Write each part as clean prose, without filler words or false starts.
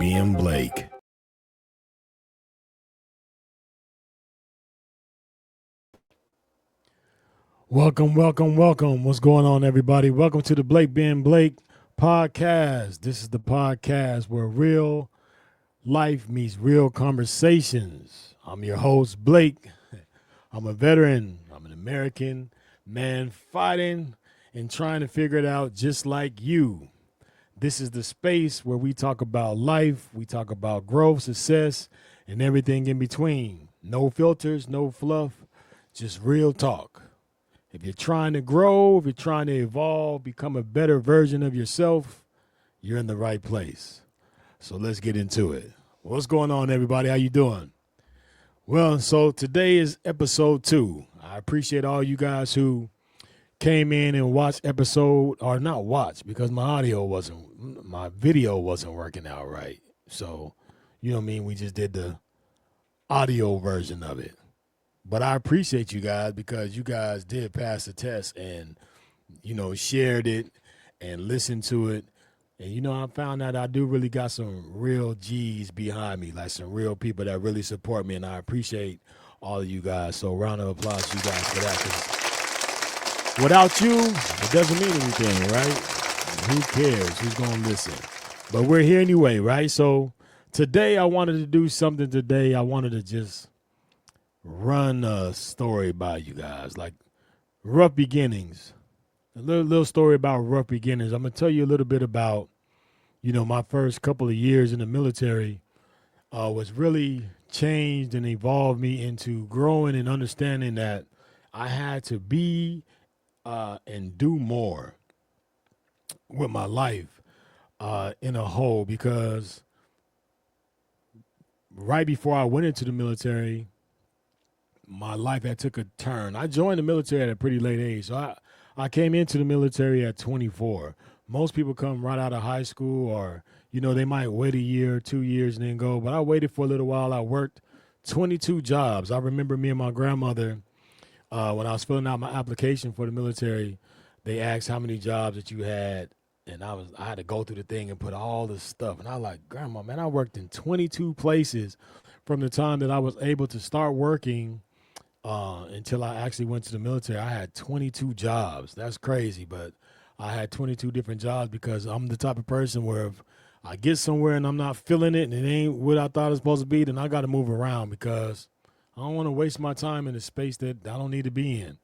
being Blake. Welcome. What's going on, everybody? Welcome to the Blake being Blake podcast. This is the podcast where real life meets real conversations. I'm your host, Blake. I'm a veteran. I'm an American man fighting and trying to figure it out just like you. This is the space where we talk about life, we talk about growth, success, and everything in between. No filters, no fluff, just real talk. If you're trying to grow, if you're trying to evolve, become a better version of yourself, you're in the right place. So let's get into it. What's going on, everybody? How you doing? Well, so today is episode 2. I appreciate all you guys who came in and watched episode, or not watched, because my video wasn't working out right. So, you know what I mean? We just did the audio version of it. But I appreciate you guys because you guys did pass the test and, shared it and listened to it. And, I found out I do really got some real G's behind me, like some real people that really support me. And I appreciate all of you guys. So round of applause to you guys for that. 'Cause without you, it doesn't mean anything, right? Who cares? Who's going to listen? But we're here anyway, right? So today I wanted to do something today. I wanted to just run a story by you guys, like rough beginnings. A little story about rough beginnings. I'm going to tell you a little bit about, my first couple of years in the military was really changed and evolved me into growing and understanding that I had to be and do more with my life in a whole, because right before I went into the military, my life had took a turn. I joined the military at a pretty late age. So I came into the military at 24. Most people come right out of high school, or, they might wait a year, 2 years and then go. But I waited for a little while. I worked 22 jobs. I remember me and my grandmother, when I was filling out my application for the military, they asked how many jobs that you had. And I had to go through the thing and put all this stuff. And I was like, Grandma, man, I worked in 22 places from the time that I was able to start working until I actually went to the military. I had 22 jobs. That's crazy, but I had 22 different jobs because I'm the type of person where if I get somewhere and I'm not feeling it and it ain't what I thought it was supposed to be, then I got to move around because I don't want to waste my time in a space that I don't need to be in.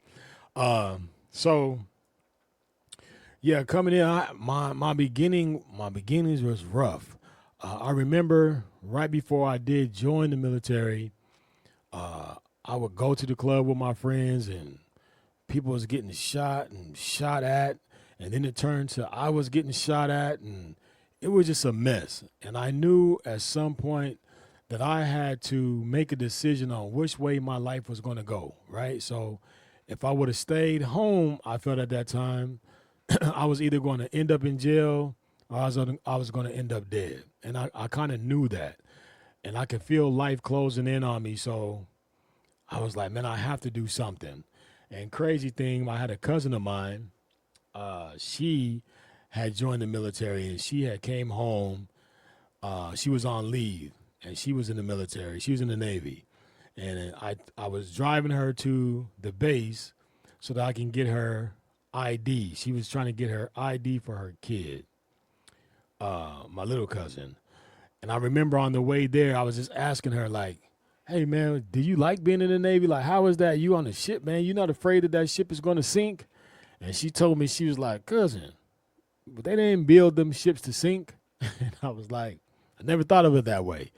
So yeah, coming in, my beginnings was rough. I remember right before I did join the military, I would go to the club with my friends and people was getting shot and shot at. And then it turned to I was getting shot at, and it was just a mess. And I knew at some point that I had to make a decision on which way my life was going to go, right? So if I would have stayed home, I felt at that time, I was either going to end up in jail or I was going to end up dead. And I kind of knew that. And I could feel life closing in on me. So I was like, man, I have to do something. And crazy thing, I had a cousin of mine. She had joined the military and she had came home. She was on leave and she was in the military. She was in the Navy. And I was driving her to the base so that I can get her ID. She was trying to get her ID for her kid, my little cousin. And I remember on the way there, I was just asking her, like, hey, man, do you like being in the Navy? Like, how is that? You on the ship, man? You not afraid that ship is going to sink? And she told me, she was like, cousin, but they didn't build them ships to sink. And I was like, I never thought of it that way.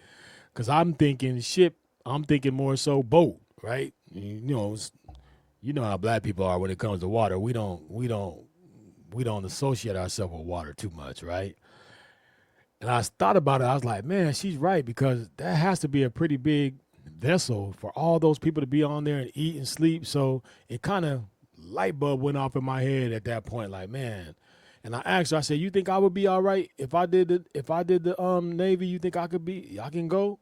Because I'm thinking ship, I'm thinking more so boat, right? You know how black people are when it comes to water. We don't associate ourselves with water too much, right? And I thought about it. I was like, man, she's right, because that has to be a pretty big vessel for all those people to be on there and eat and sleep. So it kind of light bulb went off in my head at that point, like, man. And I asked her, I said, you think I would be all right if I did the Navy? You think I can go?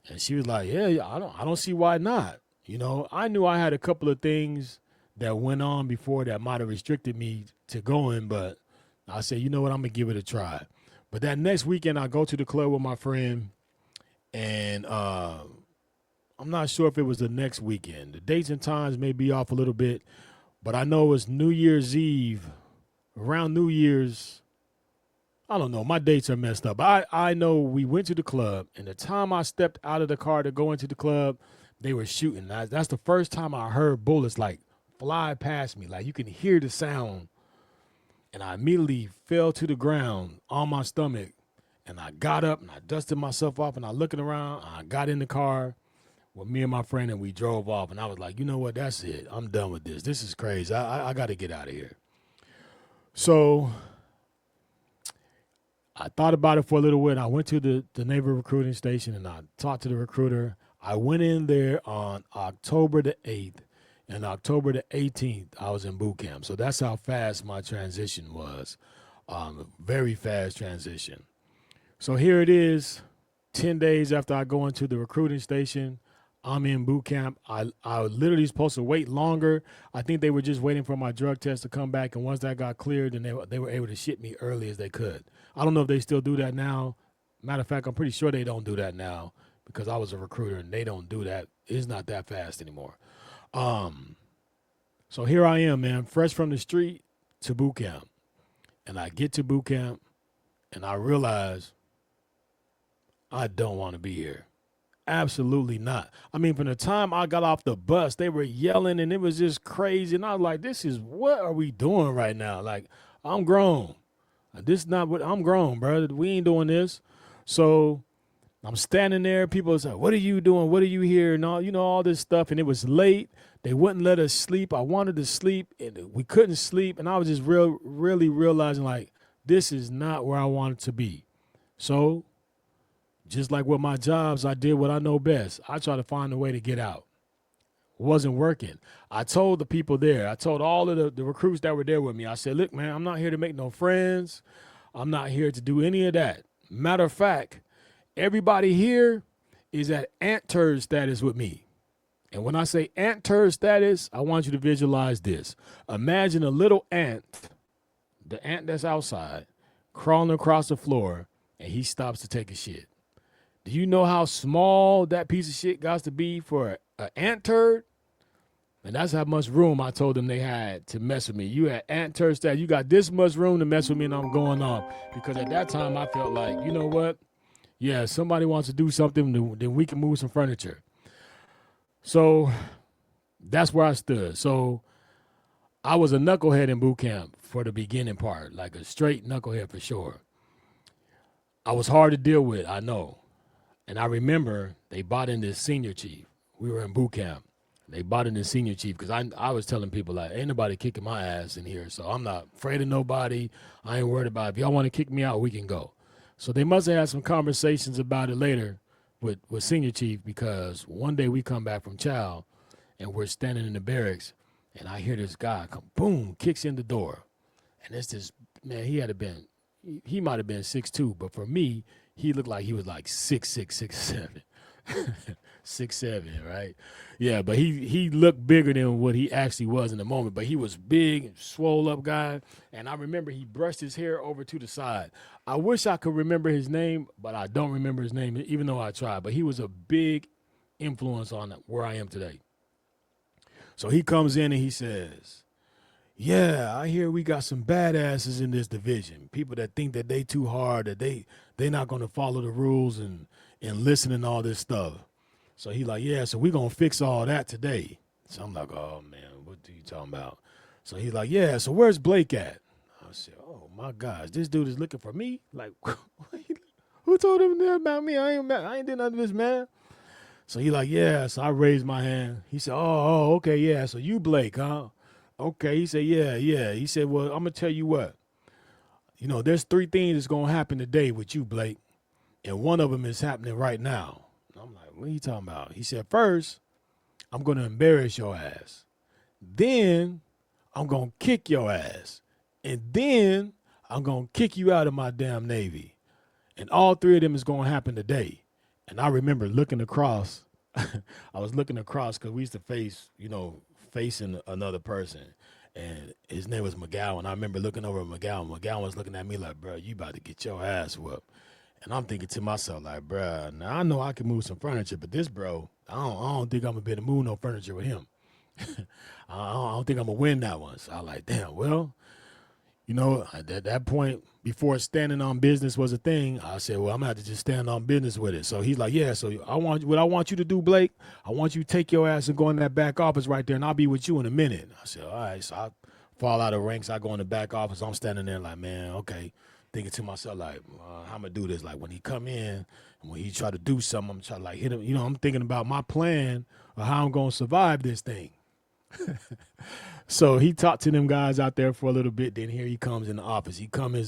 And she was like, yeah, I don't see why not. I knew I had a couple of things that went on before that might have restricted me to going, but I said, you know what, I'm gonna give it a try. But that next weekend, I go to the club with my friend, and I'm not sure if it was the next weekend. The dates and times may be off a little bit, but I know it was New Year's Eve, around New Year's. I don't know. My dates are messed up. I know we went to the club, and the time I stepped out of the car to go into the club, they were shooting. That's the first time I heard bullets like fly past me. Like you can hear the sound. And I immediately fell to the ground on my stomach. And I got up and I dusted myself off and I looking around. I got in the car with me and my friend and we drove off. And I was like, you know what? That's it. I'm done with this. This is crazy. I got to get out of here. So I thought about it for a little bit. I went to the naval recruiting station and I talked to the recruiter. I went in there on October the 8th. And October the 18th, I was in boot camp. So that's how fast my transition was. Very fast transition. So here it is, 10 days after I go into the recruiting station. I'm in boot camp. I literally supposed to wait longer. I think they were just waiting for my drug test to come back. And once that got cleared, then they were able to ship me early as they could. I don't know if they still do that now. Matter of fact, I'm pretty sure they don't do that now because I was a recruiter and they don't do that. It's not that fast anymore. So here I am, man, fresh from the street to boot camp. And I get to boot camp and I realize I don't want to be here. Absolutely not. I mean, from the time I got off the bus, they were yelling and it was just crazy. And I was like, what are we doing right now? Like, I'm grown. This is not what I'm grown, bro. We ain't doing this. So I'm standing there. People say, what are you doing? What are you here? And all this stuff. And it was late. They wouldn't let us sleep. I wanted to sleep and we couldn't sleep. And I was just really realizing like, this is not where I wanted to be. So just like with my jobs, I did what I know best. I tried to find a way to get out. It wasn't working. I told the people there, I told all of the recruits that were there with me, I said, look, man, I'm not here to make no friends. I'm not here to do any of that. Matter of fact, everybody here is at ant turd status with me. And when I say ant turd status, I want you to visualize this. Imagine a little ant, the ant that's outside, crawling across the floor, and he stops to take a shit. Do you know how small that piece of shit got to be for an ant turd? And that's how much room I told them they had to mess with me. You had ant turd status. You got this much room to mess with me, and I'm going off. Because at that time, I felt like, you know what? Yeah, somebody wants to do something, then we can move some furniture. So that's where I stood. So I was a knucklehead in boot camp for the beginning part, like a straight knucklehead for sure. I was hard to deal with, I know. And I remember they brought in this senior chief. We were in boot camp. They brought in this senior chief because I was telling people, like, ain't nobody kicking my ass in here, so I'm not afraid of nobody. I ain't worried about it. If y'all want to kick me out, we can go. So they must have had some conversations about it later with senior chief because one day we come back from chow and we're standing in the barracks and I hear this guy come, boom, kicks in the door. And it's this, man, he might have been 6'2", but for me, he looked like he was like 6'6", 6'7". 6'7", right? Yeah, but he looked bigger than what he actually was in the moment. But he was big and swole up guy. And I remember he brushed his hair over to the side. I wish I could remember his name, but I don't remember his name, even though I tried. But he was a big influence on where I am today. So he comes in and he says, yeah, I hear we got some badasses in this division. People that think that they too hard, that they not going to follow the rules and listen and all this stuff. So he like, yeah, so we going to fix all that today. So I'm like, oh, man, what are you talking about? So he's like, yeah, so where's Blake at? I said, oh, my gosh, this dude is looking for me? Like, who told him that about me? I ain't did nothing to this man. So he like, yeah. So I raised my hand. He said, oh, okay, yeah. So you Blake, huh? Okay. He said, yeah. He said, well, I'm going to tell you what. You know, there's 3 things that's going to happen today with you, Blake. And one of them is happening right now. I'm like, what are you talking about? He said, first, I'm going to embarrass your ass. Then I'm going to kick your ass. And then I'm going to kick you out of my damn Navy. And all 3 of them is going to happen today. And I remember looking across. I was looking across because we used to facing another person. And his name was McGowan. I remember looking over at McGowan. McGowan was looking at me like, bro, you about to get your ass whooped. And I'm thinking to myself, like, bro, now I know I can move some furniture, but this bro, I don't think I'm going to be able to move no furniture with him. I don't think I'm going to win that one. So I was like, damn, well, at that point, before standing on business was a thing, I said, well, I'm going to have to just stand on business with it. So he's like, yeah, so what I want you to do, Blake, I want you to take your ass and go in that back office right there, and I'll be with you in a minute. I said, all right. So I fall out of ranks. I go in the back office. I'm standing there like, man, okay. Thinking to myself, like, how I'm going to do this? Like, when he come in, and when he try to do something, I'm trying to, like, hit him. I'm thinking about my plan of how I'm going to survive this thing. So he talked to them guys out there for a little bit. Then here he comes in the office. He come in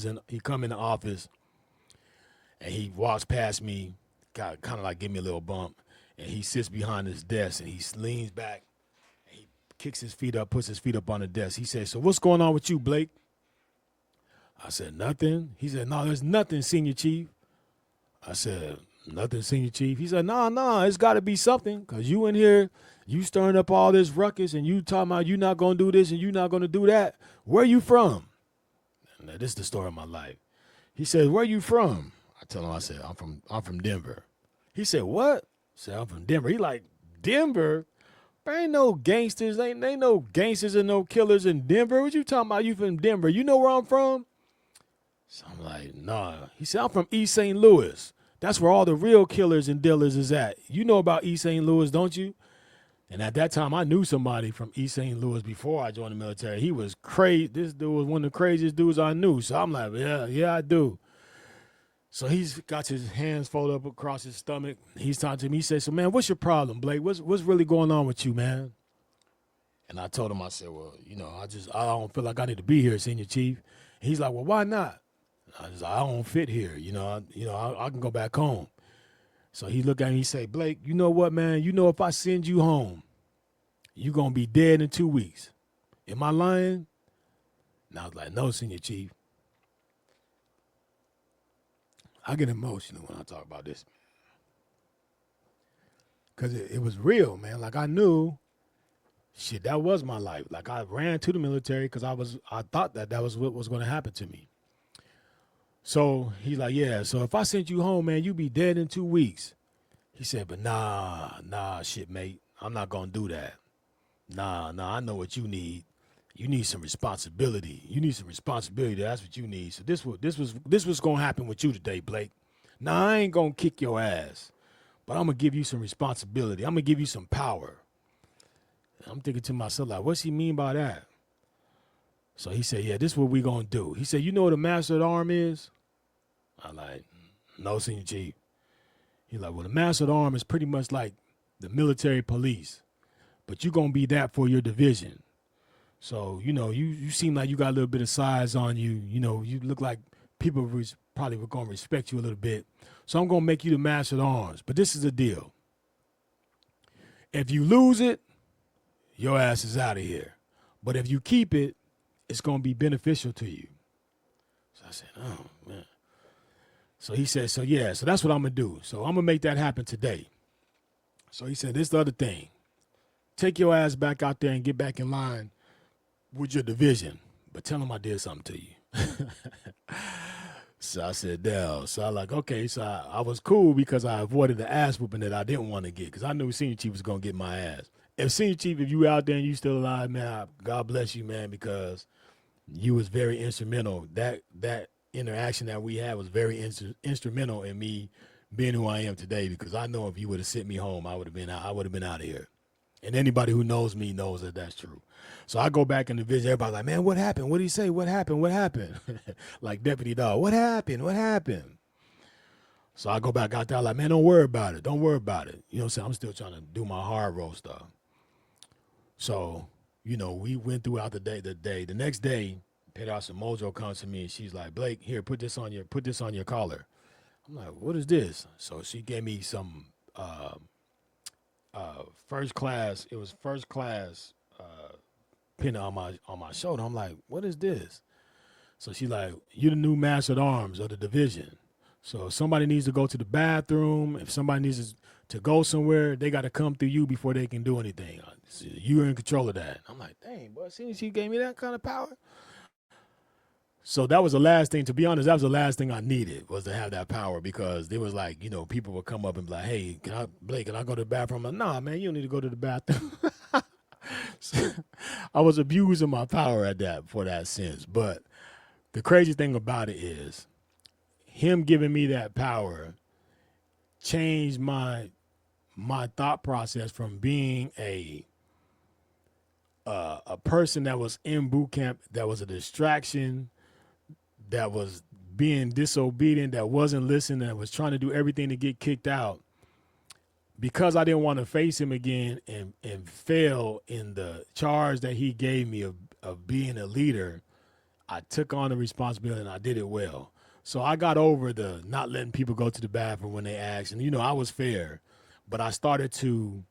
the office, and he walks past me, kind of like give me a little bump, and he sits behind his desk, and he leans back, and he kicks his feet up, puts his feet up on the desk. He says, so what's going on with you, Blake? I said, nothing. He said, no, there's nothing, Senior Chief. I said, nothing, Senior Chief. He said, no, it's got to be something, because you in here, you stirring up all this ruckus, and you talking about you not going to do this and you not going to do that. Where you from? Now, this is the story of my life. He said, where you from? I tell him, I said, I'm from Denver. He said, what? I said, I'm from Denver. He like, Denver? There ain't no gangsters. Ain't no gangsters and no killers in Denver. What you talking about? You from Denver? You know where I'm from? So I'm like, nah. He said, I'm from East St. Louis. That's where all the real killers and dealers is at. You know about East St. Louis, don't you? And at that time, I knew somebody from East St. Louis before I joined the military. He was crazy. This dude was one of the craziest dudes I knew. So I'm like, yeah, I do. So he's got his hands folded up across his stomach. He's talking to me. He said, so, man, what's your problem, Blake? What's really going on with you, man? And I told him, I said, well, I don't feel like I need to be here, Senior Chief. He's like, well, why not? I don't fit here. I can go back home. So he looked at me, he said, Blake, you know what, man? If I send you home, you're going to be dead in 2 weeks. Am I lying? And I was like, no, Senior Chief. I get emotional when I talk about this. Because it was real, man. Like I knew, shit, that was my life. Like I ran to the military because I thought that was what was going to happen to me. So he's like, yeah, so if I sent you home, man, you'd be dead in 2 weeks. He said, but nah, shit, mate. I'm not going to do that. Nah, I know what you need. You need some responsibility. That's what you need. So this was going to happen with you today, Blake. Now, I ain't going to kick your ass, but I'm going to give you some responsibility. I'm going to give you some power. And I'm thinking to myself, like, what's he mean by that? So he said, yeah, this is what we going to do. He said, you know what a master at arm is? I'm like, no, Senior Chief. He's like, well, the master at arm is pretty much like the military police, but you're going to be that for your division. So, you seem like you got a little bit of size on you. You look like people probably were going to respect you a little bit. So I'm going to make you the master at arms. But this is the deal. If you lose it, your ass is out of here. But if you keep it, it's going to be beneficial to you. So I said, oh, man. So he said, so that's what I'm going to do. So I'm going to make that happen today. So he said, this is the other thing. Take your ass back out there and get back in line with your division. But tell them I did something to you. So I said, Dell. So I like, okay. So I was cool because I avoided the ass whooping that I didn't want to get because I knew Senior Chief was going to get my ass. If Senior Chief, if you out there and you still alive, man, God bless you, man, because you was very instrumental. That interaction that we had was very instrumental in me being who I am today because I know if you would have sent me home, I would have been out of here. And anybody who knows me knows that that's true. So I go back in the vision. Everybody's like, man, what happened? What did he say? What happened? What happened? Like Deputy Dog, what happened? What happened? So I go back out there like, man, don't worry about it. Don't worry about it. You know what I'm saying? I'm still trying to do my hard roll stuff. So, we went throughout the day. The next day, Pedasa Mojo comes to me and she's like, Blake, here, put this on your collar. I'm like, what is this? So she gave me some first class pin on my shoulder. I'm like, what is this? So she like, you the new master at arms of the division. So if somebody needs to go to the bathroom, if somebody needs to go somewhere, they got to come through you before they can do anything. So you're in control of that. I'm like, dang, boy, since she gave me that kind of power. So that was the last thing, to be honest, that was the last thing I needed, was to have that power, because there was like, people would come up and be like, hey, Blake, can I go to the bathroom? I'm like, nah, man, you don't need to go to the bathroom. So I was abusing my power at that, for that sense. But the crazy thing about it is him giving me that power changed my thought process from being a person that was in boot camp, that was a distraction, that was being disobedient, that wasn't listening, that was trying to do everything to get kicked out. Because I didn't want to face him again and fail in the charge that he gave me of being a leader, I took on the responsibility and I did it well. So I got over the not letting people go to the bathroom when they asked. And, I was fair, but I started to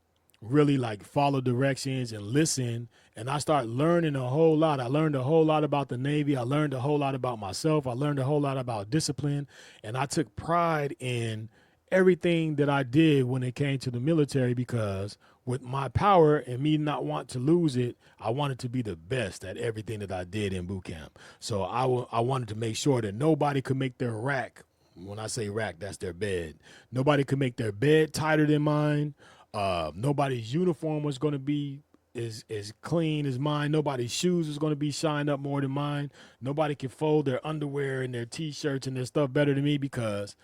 really like follow directions and listen. And I started learning a whole lot. I learned a whole lot about the Navy. I learned a whole lot about myself. I learned a whole lot about discipline. And I took pride in everything that I did when it came to the military, because with my power and me not want to lose it, I wanted to be the best at everything that I did in boot camp. So I wanted to make sure that nobody could make their rack. When I say rack, that's their bed. Nobody could make their bed tighter than mine. Nobody's uniform was going to be as clean as mine. Nobody's shoes was going to be shined up more than mine. Nobody could fold their underwear and their T-shirts and their stuff better than me, because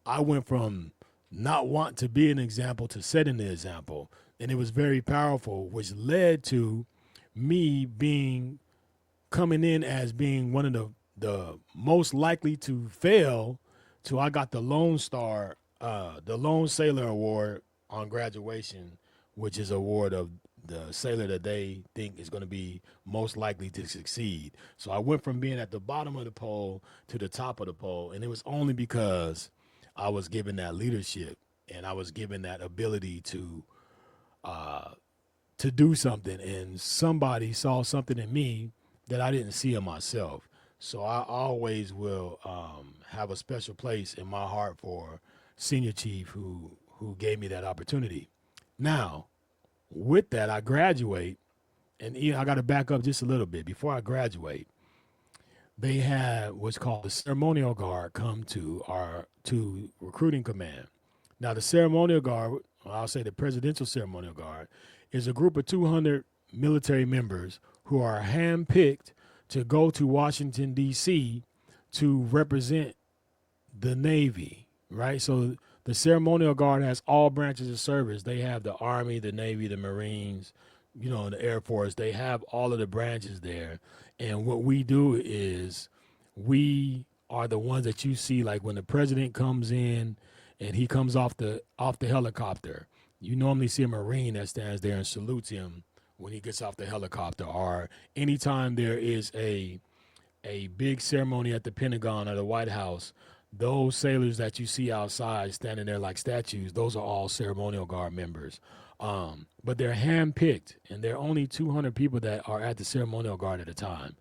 I went from not want to be an example to setting the example. And it was very powerful, which led to me coming in as being one of the most likely to fail, to I got the Lone Star, the Lone Sailor Award on graduation, which is an award of the sailor that they think is going to be most likely to succeed. So I went from being at the bottom of the pole to the top of the pole, and it was only because I was given that leadership and I was given that ability to do something, and somebody saw something in me that I didn't see in myself. So I always will have a special place in my heart for Senior Chief who gave me that opportunity. Now, with that, I graduate, and I got to back up just a little bit. Before I graduate, they had what's called the ceremonial guard come to recruiting command. Now, the ceremonial guard, I'll say the presidential ceremonial guard, is a group of 200 military members who are handpicked to go to Washington, D.C. to represent the Navy, right? So the ceremonial guard has all branches of service. They have the Army, the Navy, the Marines, the Air Force. They have all of the branches there. And what we do is we are the ones that you see, like when the president comes in and he comes off the helicopter, you normally see a Marine that stands there and salutes him when he gets off the helicopter. Or anytime there is a big ceremony at the Pentagon or the White House, those sailors that you see outside standing there like statues, those are all ceremonial guard members. But they're handpicked, and there are only 200 people that are at the ceremonial guard at a time.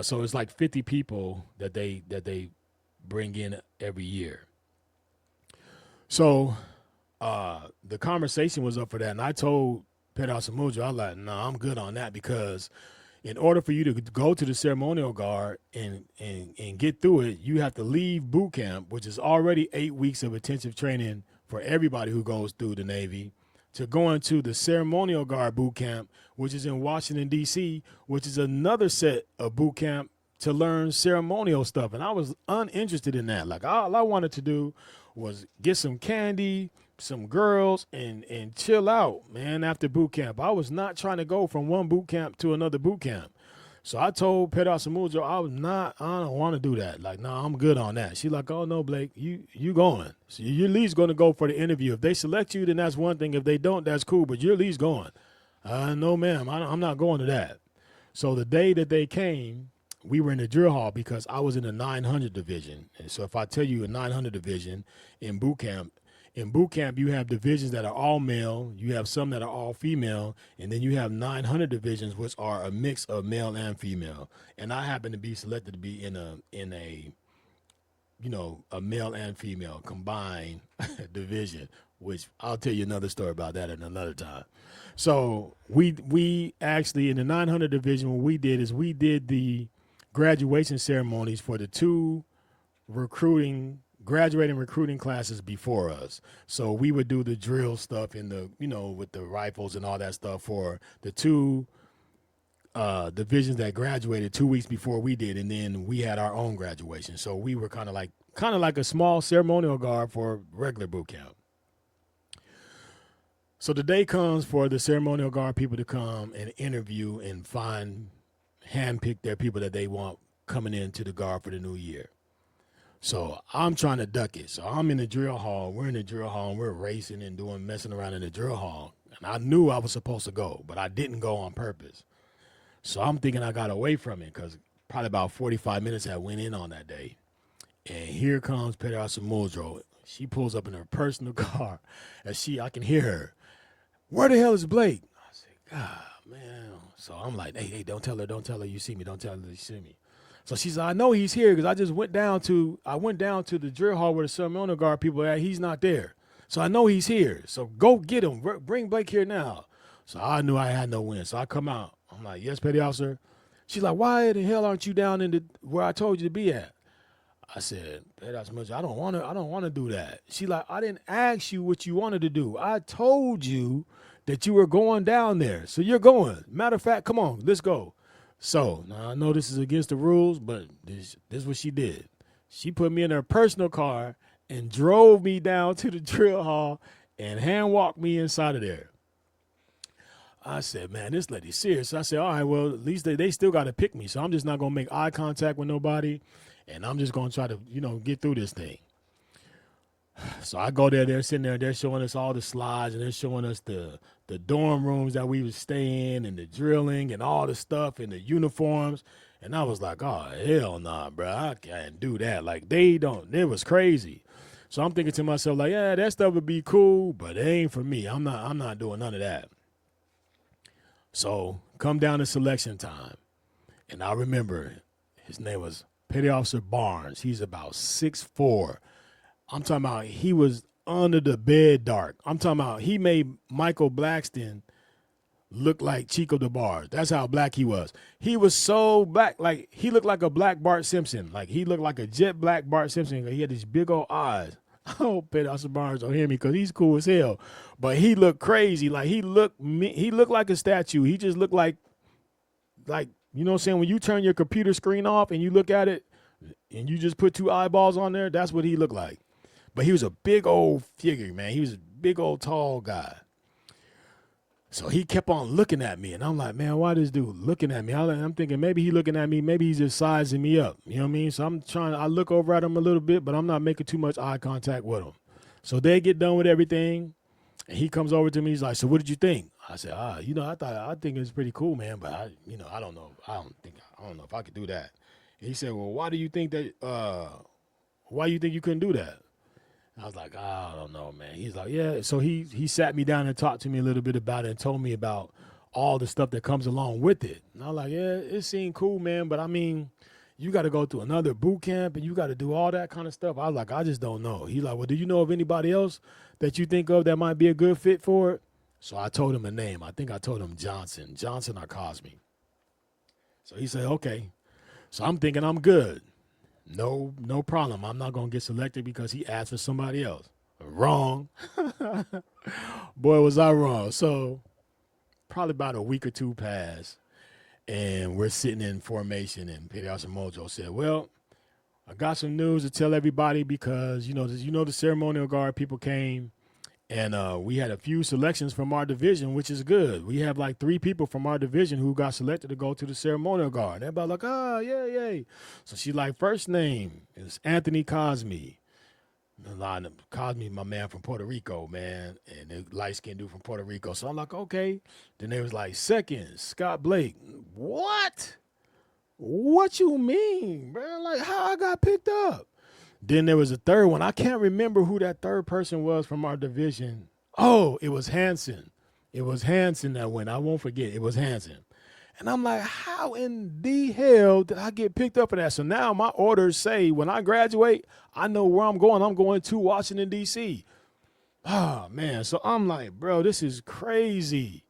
So it's like 50 people that they bring in every year. So the conversation was up for that, and I told Pedro Samudio, I was like, no, I'm good on that, because in order for you to go to the ceremonial guard and get through it, you have to leave boot camp, which is already 8 weeks of intensive training for everybody who goes through the Navy, to go into the ceremonial guard boot camp, which is in Washington, D.C., which is another set of boot camp to learn ceremonial stuff. And I was uninterested in that. Like, all I wanted to do was get some candy, some girls, and chill out, man, after boot camp. I was not trying to go from one boot camp to another boot camp. So I told Pedro Samudio, I don't want to do that. Like, no, I'm good on that. She's like, oh, no, Blake, you going. So you're at least going to go for the interview. If they select you, then that's one thing. If they don't, that's cool, but you're at least going. No, ma'am, I'm not going to that. So the day that they came, we were in the drill hall because I was in the 900 division. And so if I tell you a 900 division in boot camp, you have divisions that are all male, you have some that are all female, and then you have 900 divisions, which are a mix of male and female. And I happen to be selected to be in a a male and female combined division, which I'll tell you another story about that at another time. So we actually in the 900 division, what we did is we did the graduation ceremonies for the two graduating recruiting classes before us. So we would do the drill stuff in the with the rifles and all that stuff for the two divisions that graduated 2 weeks before we did, and then we had our own graduation. So we were kind of like a small ceremonial guard for regular boot camp. So the day comes for the ceremonial guard people to come and interview and handpick their people that they want coming into the guard for the new year. So I'm trying to duck it. So I'm in the drill hall. We're in the drill hall, and we're racing and messing around in the drill hall. And I knew I was supposed to go, but I didn't go on purpose. So I'm thinking I got away from it because probably about 45 minutes had went in on that day. And here comes Pedro Muldrow. She pulls up in her personal car, and I can hear her. Where the hell is Blake? I said, God, man. So I'm like, hey, don't tell her you see me. Don't tell her you see me. So she said, I know he's here because I just went down to the drill hall where the ceremonial guard people are at. He's not there. So I know he's here. So go get him. Bring Blake here now. So I knew I had no win. So I come out. I'm like, yes, petty officer. She's like, why the hell aren't you down in where I told you to be at? I said, petty officer, I don't want to do that. She like, I didn't ask you what you wanted to do. I told you that you were going down there. So you're going. Matter of fact, come on, let's go. So now I know this is against the rules, but this is what she did. She put me in her personal car and drove me down to the drill hall and hand walked me inside of there. I said, man, this lady's serious. I said, all right, well, at least they still got to pick me. So I'm just not going to make eye contact with nobody. And I'm just going to try to, get through this thing. So I go there, they're sitting there, they're showing us all the slides, and they're showing us the dorm rooms that we would stay in and the drilling and all the stuff and the uniforms. And I was like, oh, hell nah, bro, I can't do that. Like, it was crazy. So I'm thinking to myself, like, yeah, that stuff would be cool, but it ain't for me. I'm not doing none of that. So come down to selection time. And I remember his name was Petty Officer Barnes. He's about 6'4". I'm talking about he was under the bed dark. I'm talking about he made Michael Blackston look like Chico DeBarge. That's how black he was. He was so black, like he looked like a black Bart Simpson. Like he looked like a jet black Bart Simpson. He had these big old eyes. I hope Petty Officer Barnes don't hear me because he's cool as hell. But he looked crazy. Like he looked like a statue. He just looked like, you know what I'm saying? When you turn your computer screen off and you look at it and you just put two eyeballs on there, that's what he looked like. But he was a big old figure, man. He was a big old tall guy. So he kept on looking at me, and I'm like, man, why this dude looking at me? I'm thinking maybe he looking at me, maybe he's just sizing me up. You know what I mean? So I look over at him a little bit, but I'm not making too much eye contact with him. So they get done with everything, and he comes over to me. He's like, so what did you think? I said, I think it's pretty cool, man, but I don't know. I don't know if I could do that. And he said, well, why do you think you couldn't do that? I was like, I don't know, man. He's like, yeah. So he sat me down and talked to me a little bit about it and told me about all the stuff that comes along with it. And I was like, yeah, it seemed cool, man. But I mean, you got to go through another boot camp and you got to do all that kind of stuff. I was like, I just don't know. He's like, well, do you know of anybody else that you think of that might be a good fit for it? So I told him a name. I think I told him Johnson or Cosme. So he said, okay. So I'm thinking I'm good. No problem. I'm not going to get selected because he asked for somebody else. Wrong. Boy, was I wrong. So probably about a week or two passed, and we're sitting in formation, and Petty Officer Mojo said, well, I got some news to tell everybody because, the ceremonial guard people came, and we had a few selections from our division, which is good. We have like 3 people from our division who got selected to go to the ceremonial guard. And everybody like, yay. So she like, first name is Anthony Cosme. Cosme, my man from Puerto Rico, man. And the light-skinned dude from Puerto Rico. So I'm like, okay. Then they was like, second, Scott Blake. What? What you mean, bro? Like, how I got picked up? Then there was a third one. I can't remember who that third person was from our division. Oh, it was Hanson. It was Hanson that went. I won't forget. It was Hanson. And I'm like, how in the hell did I get picked up for that? So now my orders say when I graduate, I know where I'm going. I'm going to Washington, D.C. Oh, man. So I'm like, bro, this is crazy.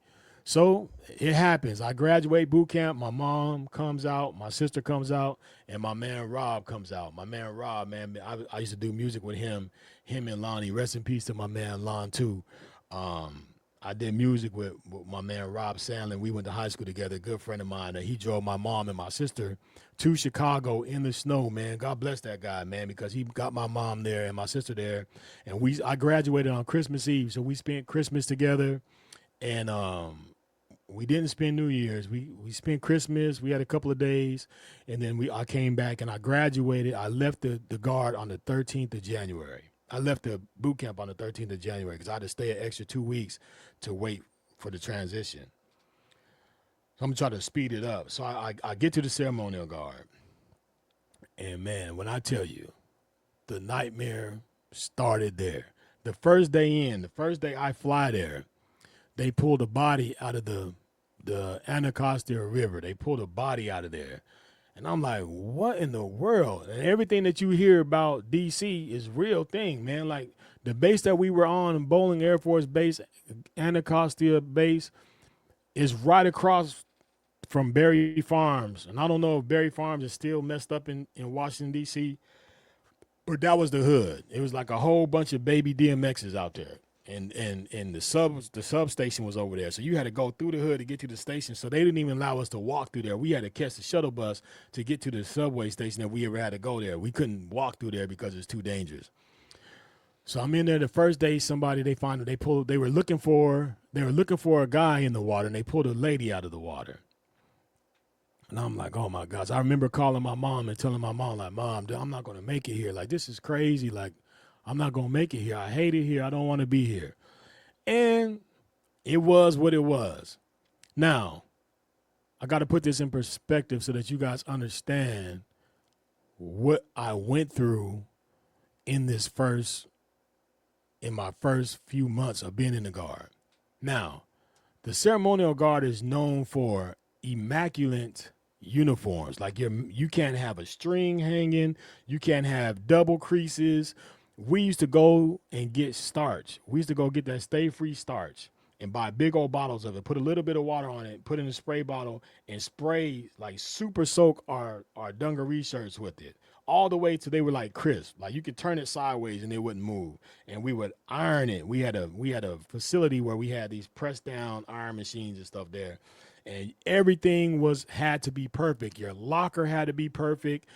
So it happens. I graduate boot camp. My mom comes out, my sister comes out, and my man Rob comes out. My man Rob, man, I used to do music with him and Lonnie. Rest in peace to my man Lon too. Um, I did music with my man Rob Sandlin. We went to high school together. A good friend of mine. He drove my mom and my sister to Chicago in the snow, man. God bless that guy, man, because he got my mom there and my sister there. And I graduated on Christmas Eve, so we spent Christmas together. And we didn't spend New Year's. We spent Christmas. We had a couple of days, and then I came back and I graduated. I left the Guard on the 13th of January. I left the boot camp on the 13th of January because I had to stay an extra 2 weeks to wait for the transition. So I'm gonna try to speed it up. So I get to the ceremonial guard, and man, when I tell you, the nightmare started there. The first day I fly there, they pulled a body out of the Anacostia River. They pulled a body out of there. And I'm like, what in the world? And everything that you hear about D.C. is real thing, man. Like the base that we were on, Bowling Air Force Base, Anacostia Base, is right across from Berry Farms. And I don't know if Berry Farms is still messed up in Washington, D.C., but that was the hood. It was like a whole bunch of baby DMXs out there. And the substation was over there. So you had to go through the hood to get to the station. So they didn't even allow us to walk through there. We had to catch the shuttle bus to get to the subway station if we ever had to go there. We couldn't walk through there because it's too dangerous. So I'm in there the first day. They were looking for a guy in the water, and they pulled a lady out of the water. And I'm like, oh my gosh. I remember calling my mom and telling my mom, like, Mom, I'm not gonna make it here. Like, this is crazy. Like, I'm not going to make it here. I hate it here. I don't want to be here. And it was what it was. Now, I got to put this in perspective so that you guys understand what I went through in my first few months of being in the Guard. Now, the ceremonial Guard is known for immaculate uniforms. Like you can't have a string hanging. You can't have double creases. We used to go and get starch. We used to go get that Stay Free starch and buy big old bottles of it, put a little bit of water on it, put it in a spray bottle, and spray, like super soak our dungaree shirts with it. All the way till they were like crisp. Like you could turn it sideways and it wouldn't move. And we would iron it. We had a facility where we had these pressed down iron machines and stuff there. And everything had to be perfect. Your locker had to be perfect.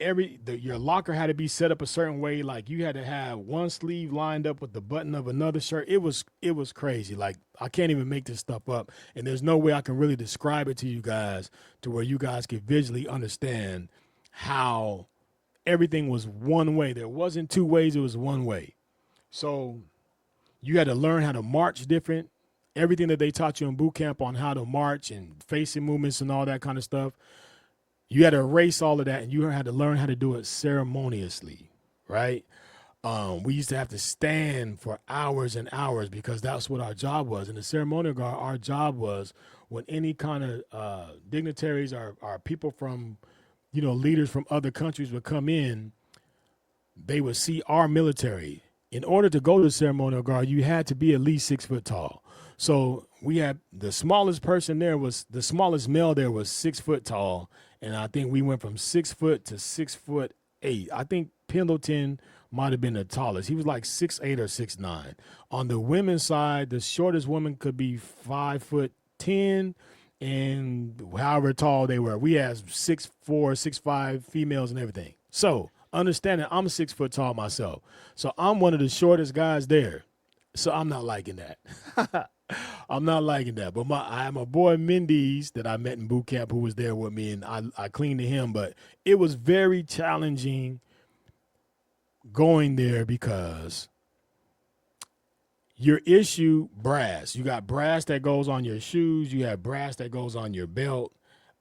Your locker had to be set up a certain way. Like you had to have one sleeve lined up with the button of another shirt. It was crazy. Like I can't even make this stuff up. And there's no way I can really describe it to you guys to where you guys can visually understand how everything was one way. There wasn't two ways. It was one way. So you had to learn how to march different. Everything that they taught you in boot camp on how to march and facing movements and all that kind of stuff. You had to erase all of that, and you had to learn how to do it ceremoniously, right? We used to have to stand for hours and hours because that's what our job was. In the ceremonial guard, our job was when any kind of dignitaries or people from, leaders from other countries would come in, they would see our military. In order to go to the ceremonial guard, you had to be at least 6 foot tall. So we had the smallest male there was 6 foot tall. And I think we went from 6 foot to 6'8". I think Pendleton might have been the tallest. He was like 6'8" or 6'9". On the women's side, the shortest woman could be 5'10", and however tall they were. We had 6'4", 6'5" females and everything. So understand that I'm 6 foot tall myself. So I'm one of the shortest guys there. So I'm not liking that. I'm not liking that. But I have my boy Mendes that I met in boot camp who was there with me, and I cleaned to him. But it was very challenging going there because you're issued brass. You got brass that goes on your shoes. You have brass that goes on your belt.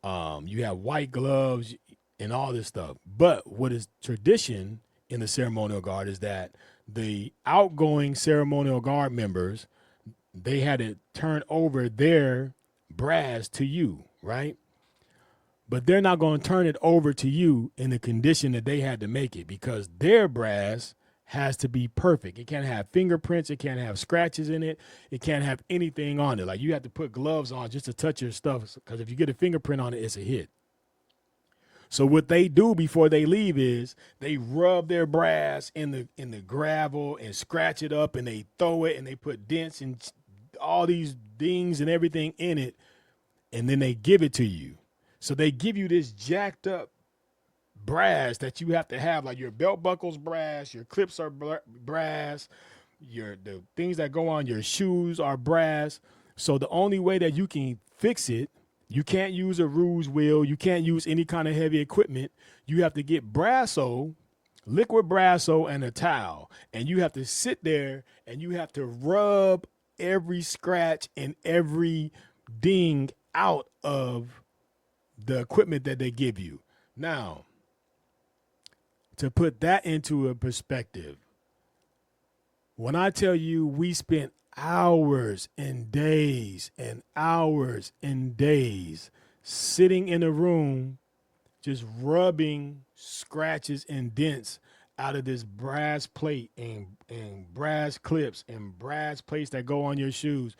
You have white gloves and all this stuff. But what is tradition in the ceremonial guard is that the outgoing ceremonial guard members, they had to turn over their brass to you. right? But they're not going to turn it over to you in the condition that they had to make it, because their brass has to be perfect. It can't have fingerprints. It can't have scratches in it. It can't have anything on it. Like, you have to put gloves on just to touch your stuff, because if you get a fingerprint on it, it's a hit. So what they do before they leave is they rub their brass in the gravel and scratch it up, and they throw it, and they put dents and all these dings and everything in it, and then they give it to you. So they give you this jacked up brass that you have to have, like your belt buckles brass, your clips are brass, the things that go on your shoes are brass. So the only way that you can fix it, you can't use a ruse wheel, you can't use any kind of heavy equipment. You have to get Brasso, liquid Brasso, and a towel, and you have to sit there and you have to rub every scratch and every ding out of the equipment that they give you. Now, to put that into a perspective, when I tell you we spent hours and days and hours and days sitting in a room just rubbing scratches and dents out of this brass plate and brass clips and brass plates that go on your shoes,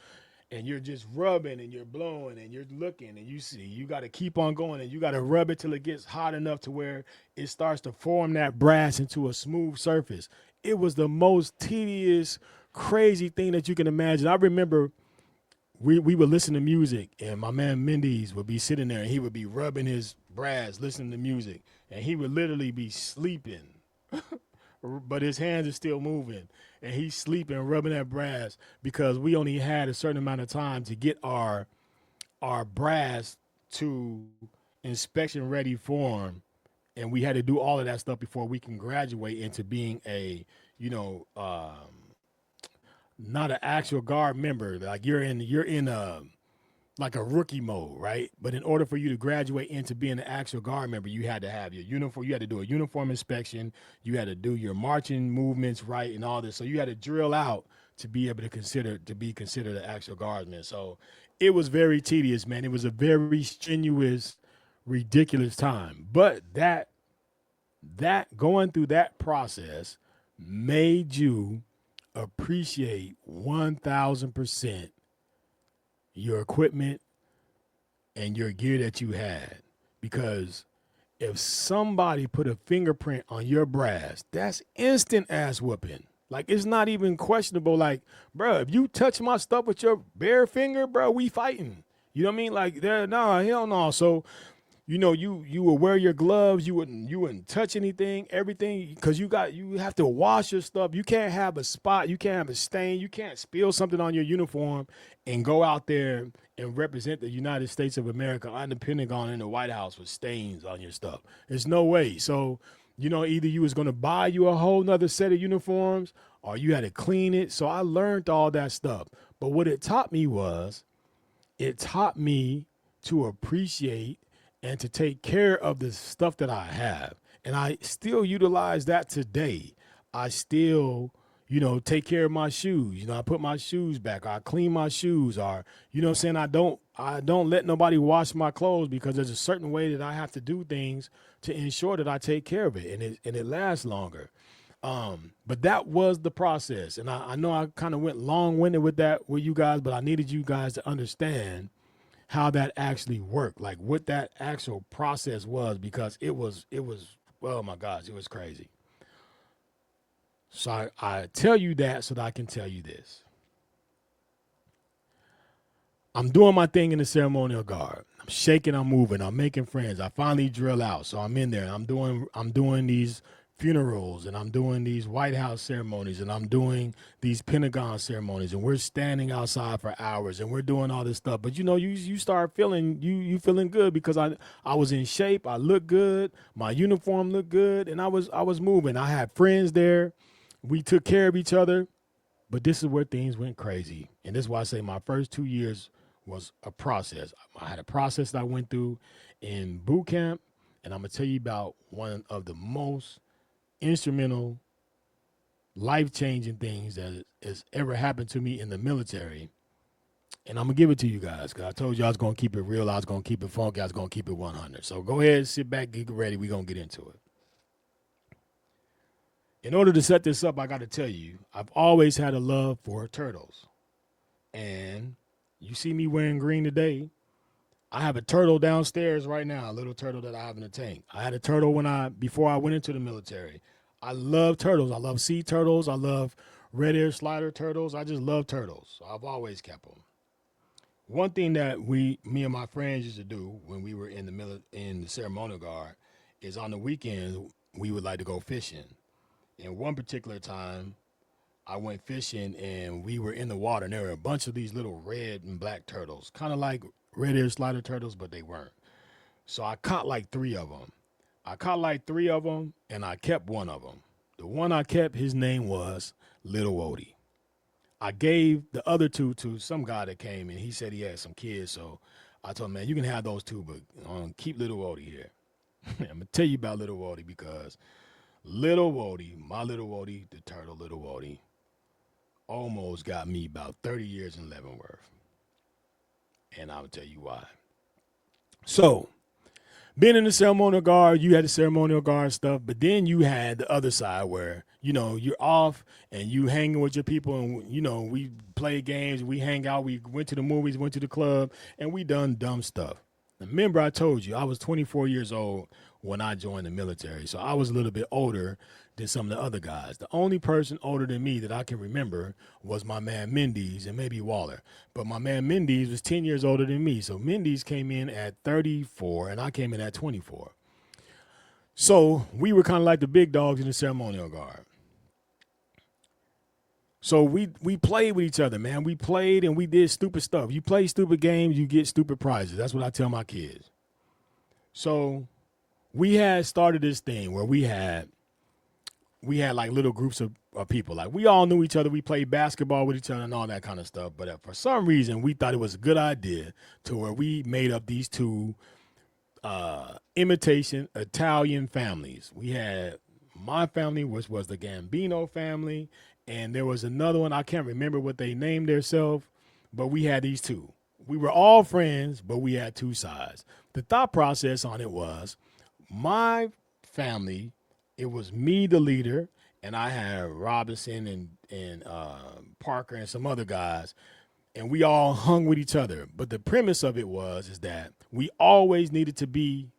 and you're just rubbing and you're blowing and you're looking, and you see you got to keep on going, and you got to rub it till it gets hot enough to where it starts to form that brass into a smooth surface. It was the most tedious, crazy thing that you can imagine. I remember we would listen to music, and my man Mendes would be sitting there and he would be rubbing his brass, listening to music, and he would literally be sleeping. But his hands are still moving, and he's sleeping, rubbing that brass, because we only had a certain amount of time to get our brass to inspection ready form, and we had to do all of that stuff before we can graduate into being a, you know, not an actual guard member. Like, you're in a like a rookie mode, right? But in order for you to graduate into being an actual guard member, you had to have your uniform. You had to do a uniform inspection. You had to do your marching movements right and all this. So you had to drill out to be able to be considered an actual guardsman. So it was very tedious, man. It was a very strenuous, ridiculous time. But that going through that process made you appreciate 1,000% your equipment and your gear that you had. Because if somebody put a fingerprint on your brass, that's instant ass whooping. Like, it's not even questionable. Like, bro, if you touch my stuff with your bare finger, bro, we fighting. You know what I mean? Like, nah, hell no. So, you know, you would wear your gloves, you wouldn't touch everything, because you have to wash your stuff. You can't have a spot, you can't have a stain, you can't spill something on your uniform and go out there and represent the United States of America on the Pentagon in the White House with stains on your stuff. There's no way. So, you know, either you was gonna buy you a whole nother set of uniforms, or you had to clean it. So I learned all that stuff. But what it taught me to appreciate and to take care of the stuff that I have. And I still utilize that today. I still, you know, take care of my shoes. You know, I put my shoes back. I clean my shoes. Or, you know what I'm saying? I don't let nobody wash my clothes, because there's a certain way that I have to do things to ensure that I take care of it and it lasts longer. But that was the process. And I know I kind of went long-winded with that with you guys, but I needed you guys to understand how that actually worked, like what that actual process was, because it was, oh my gosh, it was crazy. So I tell you that so that I can tell you this. I'm doing my thing in the ceremonial guard. I'm shaking, I'm moving, I'm making friends. I finally drill out. So I'm in there and I'm doing these funerals, and I'm doing these White House ceremonies, and I'm doing these Pentagon ceremonies, and we're standing outside for hours, and we're doing all this stuff. But you know, you start feeling you feeling good, because I was in shape, I looked good, my uniform looked good, and I was moving. I had friends there. We took care of each other. But this is where things went crazy. And this is why I say my first 2 years was a process. I had a process that I went through in boot camp, and I'm gonna tell you about one of the most instrumental, life-changing things that has ever happened to me in the military. And I'm going to give it to you guys because I told you I was going to keep it real. I was going to keep it funky. I was going to keep it 100. So go ahead, sit back, get ready. We're going to get into it. In order to set this up, I got to tell you, I've always had a love for turtles. And you see me wearing green today. I have a turtle downstairs right now, a little turtle that I have in a tank. I had a turtle before I went into the military. I love turtles. I love sea turtles. I love red ear slider turtles. I just love turtles. So I've always kept them. One thing that me and my friends used to do when we were in the ceremonial guard is on the weekends we would like to go fishing. And one particular time I went fishing and we were in the water and there were a bunch of these little red and black turtles, kind of like red ear slider turtles, but they weren't. So I caught like 3 of them. And I kept one of them. The one I kept, his name was Little Odie. I gave the other 2 to some guy that came and he said he had some kids. So I told him, man, you can have those 2, but keep Little Odie here. I'm going to tell you about Little Odie because Little Odie, my Little Odie, the turtle Little Odie, almost got me about 30 years in Leavenworth. And I'll tell you why. So, being in the ceremonial guard, you had the ceremonial guard stuff, but then you had the other side where, you're off and you hanging with your people and, we play games, we hang out, we went to the movies, went to the club, and we done dumb stuff. Remember, I told you I was 24 years old when I joined the military, so I was a little bit older than some of the other guys. The only person older than me that I can remember was my man Mendes and maybe Waller. But my man Mendes was 10 years older than me, so Mendes came in at 34 and I came in at 24. So we were kind of like the big dogs in the ceremonial guard. So we played with each other, man. We played and we did stupid stuff. You play stupid games, you get stupid prizes. That's what I tell my kids. So we had started this thing where we had like little groups of people. Like we all knew each other. We played basketball with each other and all that kind of stuff. But for some reason, we thought it was a good idea to where we made up these 2 imitation Italian families. We had my family, which was the Gambino family, and there was another one. I can't remember what they named themselves, but we had these 2. We were all friends, but we had 2 sides. The thought process on it was my family, it was me, the leader, and I had Robinson and Parker and some other guys, and we all hung with each other. But the premise of it is that we always needed to be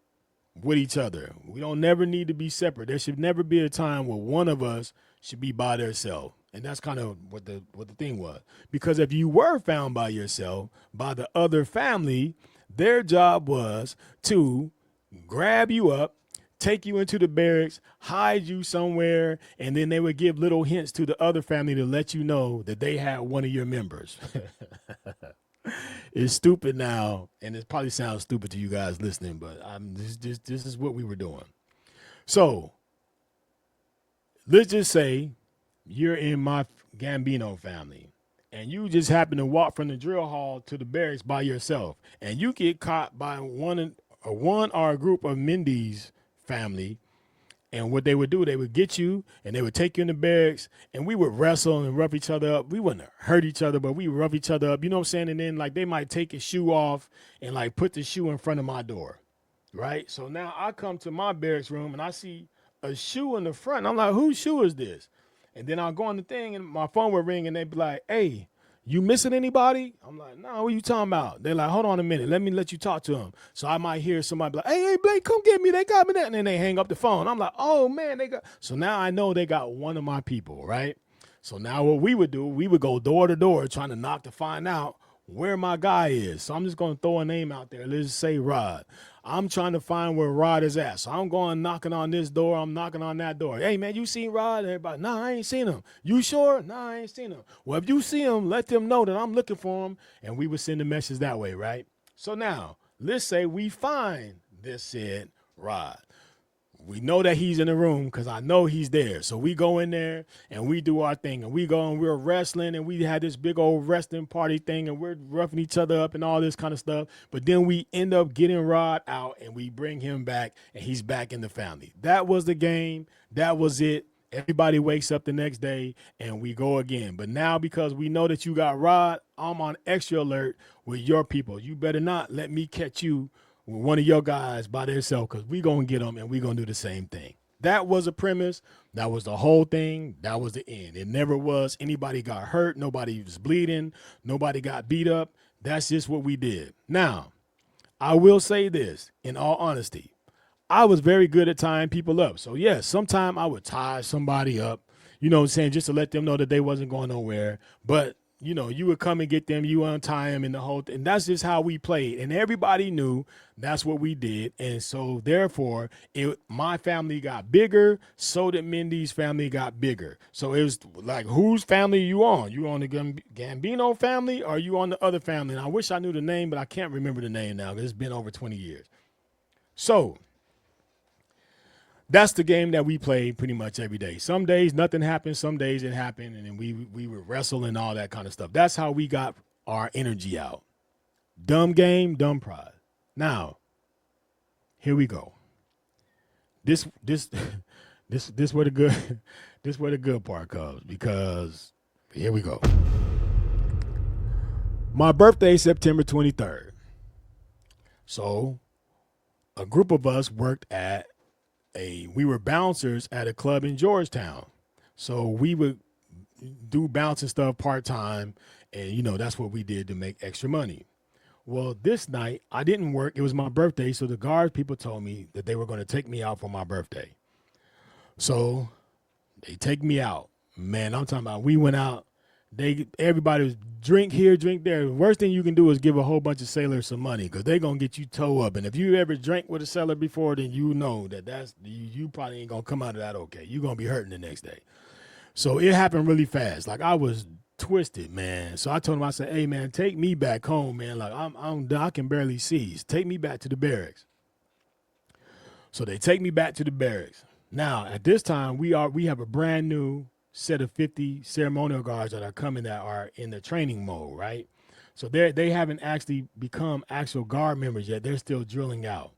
with each other. We don't never need to be separate. There should never be a time where one of us should be by themselves. And that's kind of what the thing was. Because if you were found by yourself, by the other family, their job was to grab you up, take you into the barracks, hide you somewhere, and then they would give little hints to the other family to let you know that they had one of your members. It's stupid now, and it probably sounds stupid to you guys listening, but this is what we were doing. So let's just say you're in my Gambino family, and you just happen to walk from the drill hall to the barracks by yourself, and you get caught by one or a group of Mendes family. And what they would do, they would get you and they would take you in the barracks and we would wrestle and rough each other up. We wouldn't hurt each other, but we would rough each other up. You know what I'm saying? And then like they might take a shoe off and like put the shoe in front of my door. Right? So now I come to my barracks room and I see a shoe in the front. I'm like, whose shoe is this? And then I'll go on the thing and my phone would ring and they'd be like, hey, you missing anybody? I'm like, no, what are you talking about? They're like, hold on a minute. Let me let you talk to them. So I might hear somebody be like, hey, Blake, come get me. They got me that. And then they hang up the phone. I'm like, oh, man, they got. So now I know they got one of my people, right? So now what we would do, we would go door to door trying to knock to find out where my guy is. So I'm just going to throw a name out there. Let's just say Rod. I'm trying to find where Rod is at. So I'm going knocking on this door. I'm knocking on that door. Hey, man, you seen Rod? Everybody, nah, I ain't seen him. You sure? Nah, I ain't seen him. Well, if you see him, let them know that I'm looking for him. And we would send a message that way, right? So now, let's say we find this said Rod. We know that he's in the room because I know he's there. So we go in there and we do our thing and we go and we're wrestling and we had this big old wrestling party thing and we're roughing each other up and all this kind of stuff. But then we end up getting Rod out and we bring him back and he's back in the family. That was the game. That was it. Everybody wakes up the next day and we go again. But now because we know that you got robbed, I'm on extra alert with your people. You better not let me catch you with one of your guys by themselves because we going to get them and we going to do the same thing. That was a premise. That was the whole thing. That was the end. It never was anybody got hurt. Nobody was bleeding. Nobody got beat up. That's just what we did. Now, I will say this in all honesty. I was very good at tying people up. So, yes, sometimes I would tie somebody up, you know what I'm saying, just to let them know that they wasn't going nowhere. But, you know, you would come and get them, you untie them and the whole thing. And that's just how we played. And everybody knew that's what we did. And so, therefore, my family got bigger, so did Mindy's family got bigger. So it was like, whose family are you on? You on the Gambino family or are you on the other family? And I wish I knew the name, but I can't remember the name now because it's been over 20 years. So that's the game that we play pretty much every day. Some days nothing happened. Some days it happened, and then we would wrestle and all that kind of stuff. That's how we got our energy out. Dumb game, dumb prize. Now, here we go. This where the good this where the good part comes because here we go. My birthday is September 23rd. So a group of us worked at we were bouncers at a club in Georgetown. So we would do bouncing stuff part-time, and, you know, that's what we did to make extra money. Well, this night, I didn't work. It was my birthday, so the guard people told me that they were going to take me out for my birthday. So they take me out. Man, I'm talking about we went out. Everybody was drink here, drink there. The worst thing you can do is give a whole bunch of sailors some money because they're going to get you toe up. And if you ever drank with a sailor before, then you know you probably ain't going to come out of that okay. You're going to be hurting the next day. So it happened really fast. Like I was twisted, man. So I told him, I said, hey, man, take me back home, man. Like I can barely see. Take me back to the barracks. So they take me back to the barracks. Now, at this time, we have a brand new set of 50 ceremonial guards that are coming that are in the training mode, right? So they haven't actually become actual guard members yet. They're still drilling out.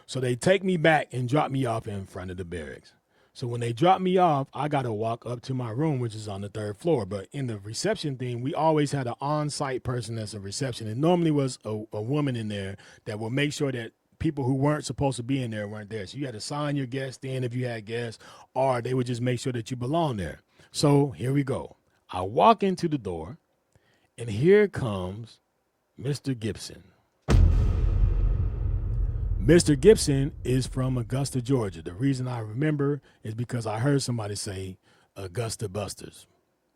So they take me back and drop me off in front of the barracks. So when they drop me off, I got to walk up to my room, which is on the 3rd floor. But in the reception thing, we always had an on-site person that's a reception. It normally was a woman in there that will make sure that people who weren't supposed to be in there weren't there. So you had to sign your guests in if you had guests, or they would just make sure that you belong there. So here we go. I walk into the door, and here comes Mr. Gibson. Mr. Gibson is from Augusta, Georgia. The reason I remember is because I heard somebody say Augusta Busters.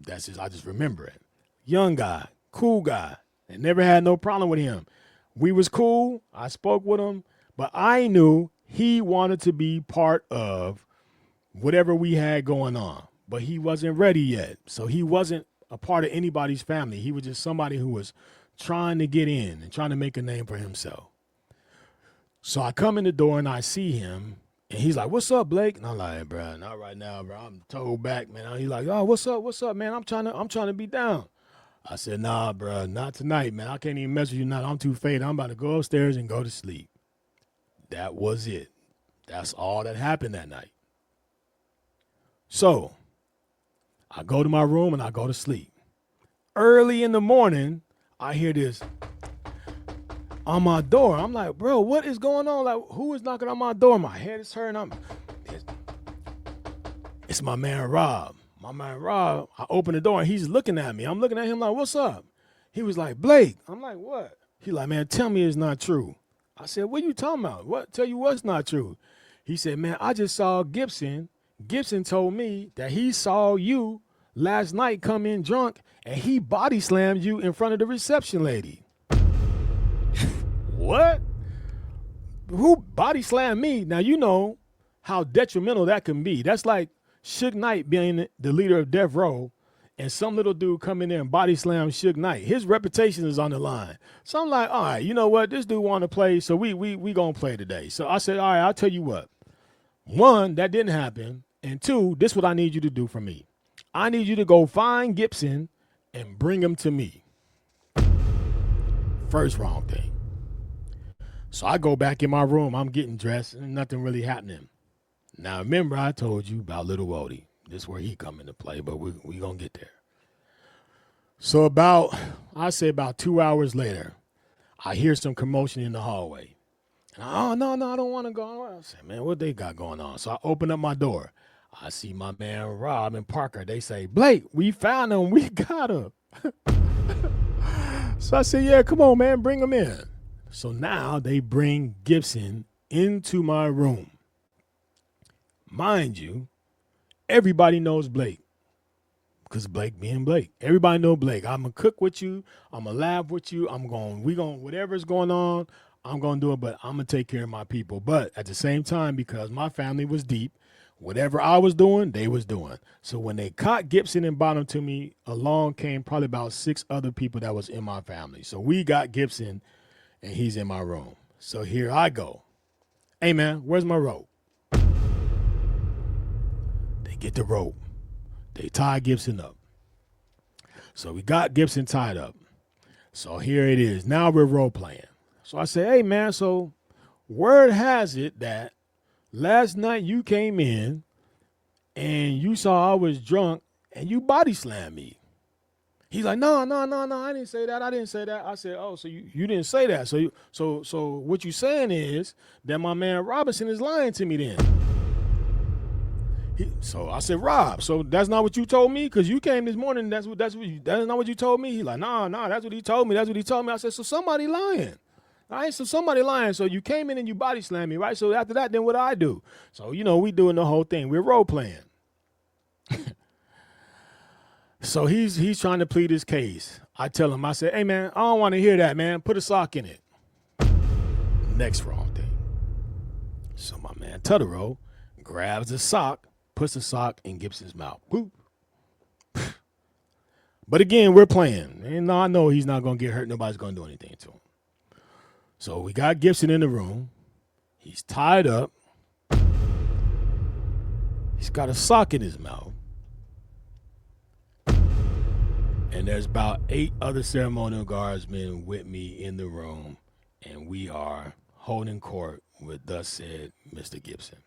I just remember it. Young guy, cool guy, and never had no problem with him. We was cool. I spoke with him, but I knew he wanted to be part of whatever we had going on, but he wasn't ready yet. So he wasn't a part of anybody's family. He was just somebody who was trying to get in and trying to make a name for himself. So I come in the door and I see him, and he's like, "What's up, Blake?" And I'm like, "Bro, not right now, bro. I'm told back, man." He's like, "Oh, what's up, man? I'm trying to be down." I said, "Nah, bro, not tonight, man. I can't even mess with you now. I'm too faded. I'm about to go upstairs and go to sleep." That was it. That's all that happened that night. So I go to my room and I go to sleep. Early in the morning, I hear this on my door. I'm like, "Bro, what is going on? Like, who is knocking on my door?" My head is hurting. It's my man Rob. My man Rob, I open the door and he's looking at me. I'm looking at him like, "What's up?" He was like, "Blake." I'm like, "What?" He like, "Man, tell me it's not true." I said, "What are you talking about? What? Tell you what's not true?" He said, "Man, I just saw Gibson. Gibson told me that he saw you last night come in drunk and he body slammed you in front of the reception lady." What? Who body slammed me? Now, you know how detrimental that can be. That's like Suge Knight being the leader of Death Row and some little dude come in there and body slam Suge Knight. His reputation is on the line. So I'm like, all right, you know what? This dude want to play, so we going to play today. So I said, all right, I'll tell you what. One, that didn't happen. And two, this is what I need you to do for me. I need you to go find Gibson and bring him to me. First wrong thing. So I go back in my room. I'm getting dressed and nothing really happening. Now remember I told you about Little Wody. This is where he come into play, but we gonna get there. So I say about 2 hours later, I hear some commotion in the hallway. And oh no, I don't want to go. I said, man, what they got going on? So I open up my door. I see my man Rob and Parker. They say, Blake, we found him. We got him. So I said, yeah, come on, man, bring him in. So now they bring Gibson into my room. Mind you, everybody knows Blake. Because Blake being Blake. Everybody know Blake. I'm going to cook with you. I'm going to laugh with you. Whatever's going on, I'm going to do it, but I'm going to take care of my people. But at the same time, because my family was deep, whatever I was doing, they was doing. So when they caught Gibson and brought him to me, along came probably about 6 other people that was in my family. So we got Gibson, and he's in my room. So here I go. Hey, man, where's my rope? They get the rope. They tie Gibson up. So we got Gibson tied up. So here it is. Now we're role playing. So I say, hey, man, so word has it that last night you came in and you saw I was drunk and you body slammed me. He's like, no, I didn't say that. I said, oh, so you didn't say that. So what you saying is that my man Robinson is lying to me then. So I said, Rob, so that's not what you told me? Because you came this morning, that's not what you told me? He's like, no, that's what he told me. I said, so somebody lying. So somebody lying. So you came in and you body slammed me, right? So after that, then what do I do? So, we doing the whole thing. We're role playing. So he's trying to plead his case. I tell him, I said, hey, man, I don't want to hear that, man. Put a sock in it. Next wrong thing. So my man Totoro grabs the sock, puts the sock in Gibson's mouth. Boop. But again, we're playing. And I know he's not going to get hurt. Nobody's going to do anything to him. So we got Gibson in the room. He's tied up. He's got a sock in his mouth. And there's about 8 other ceremonial guardsmen with me in the room. And we are holding court with thus said Mr. Gibson.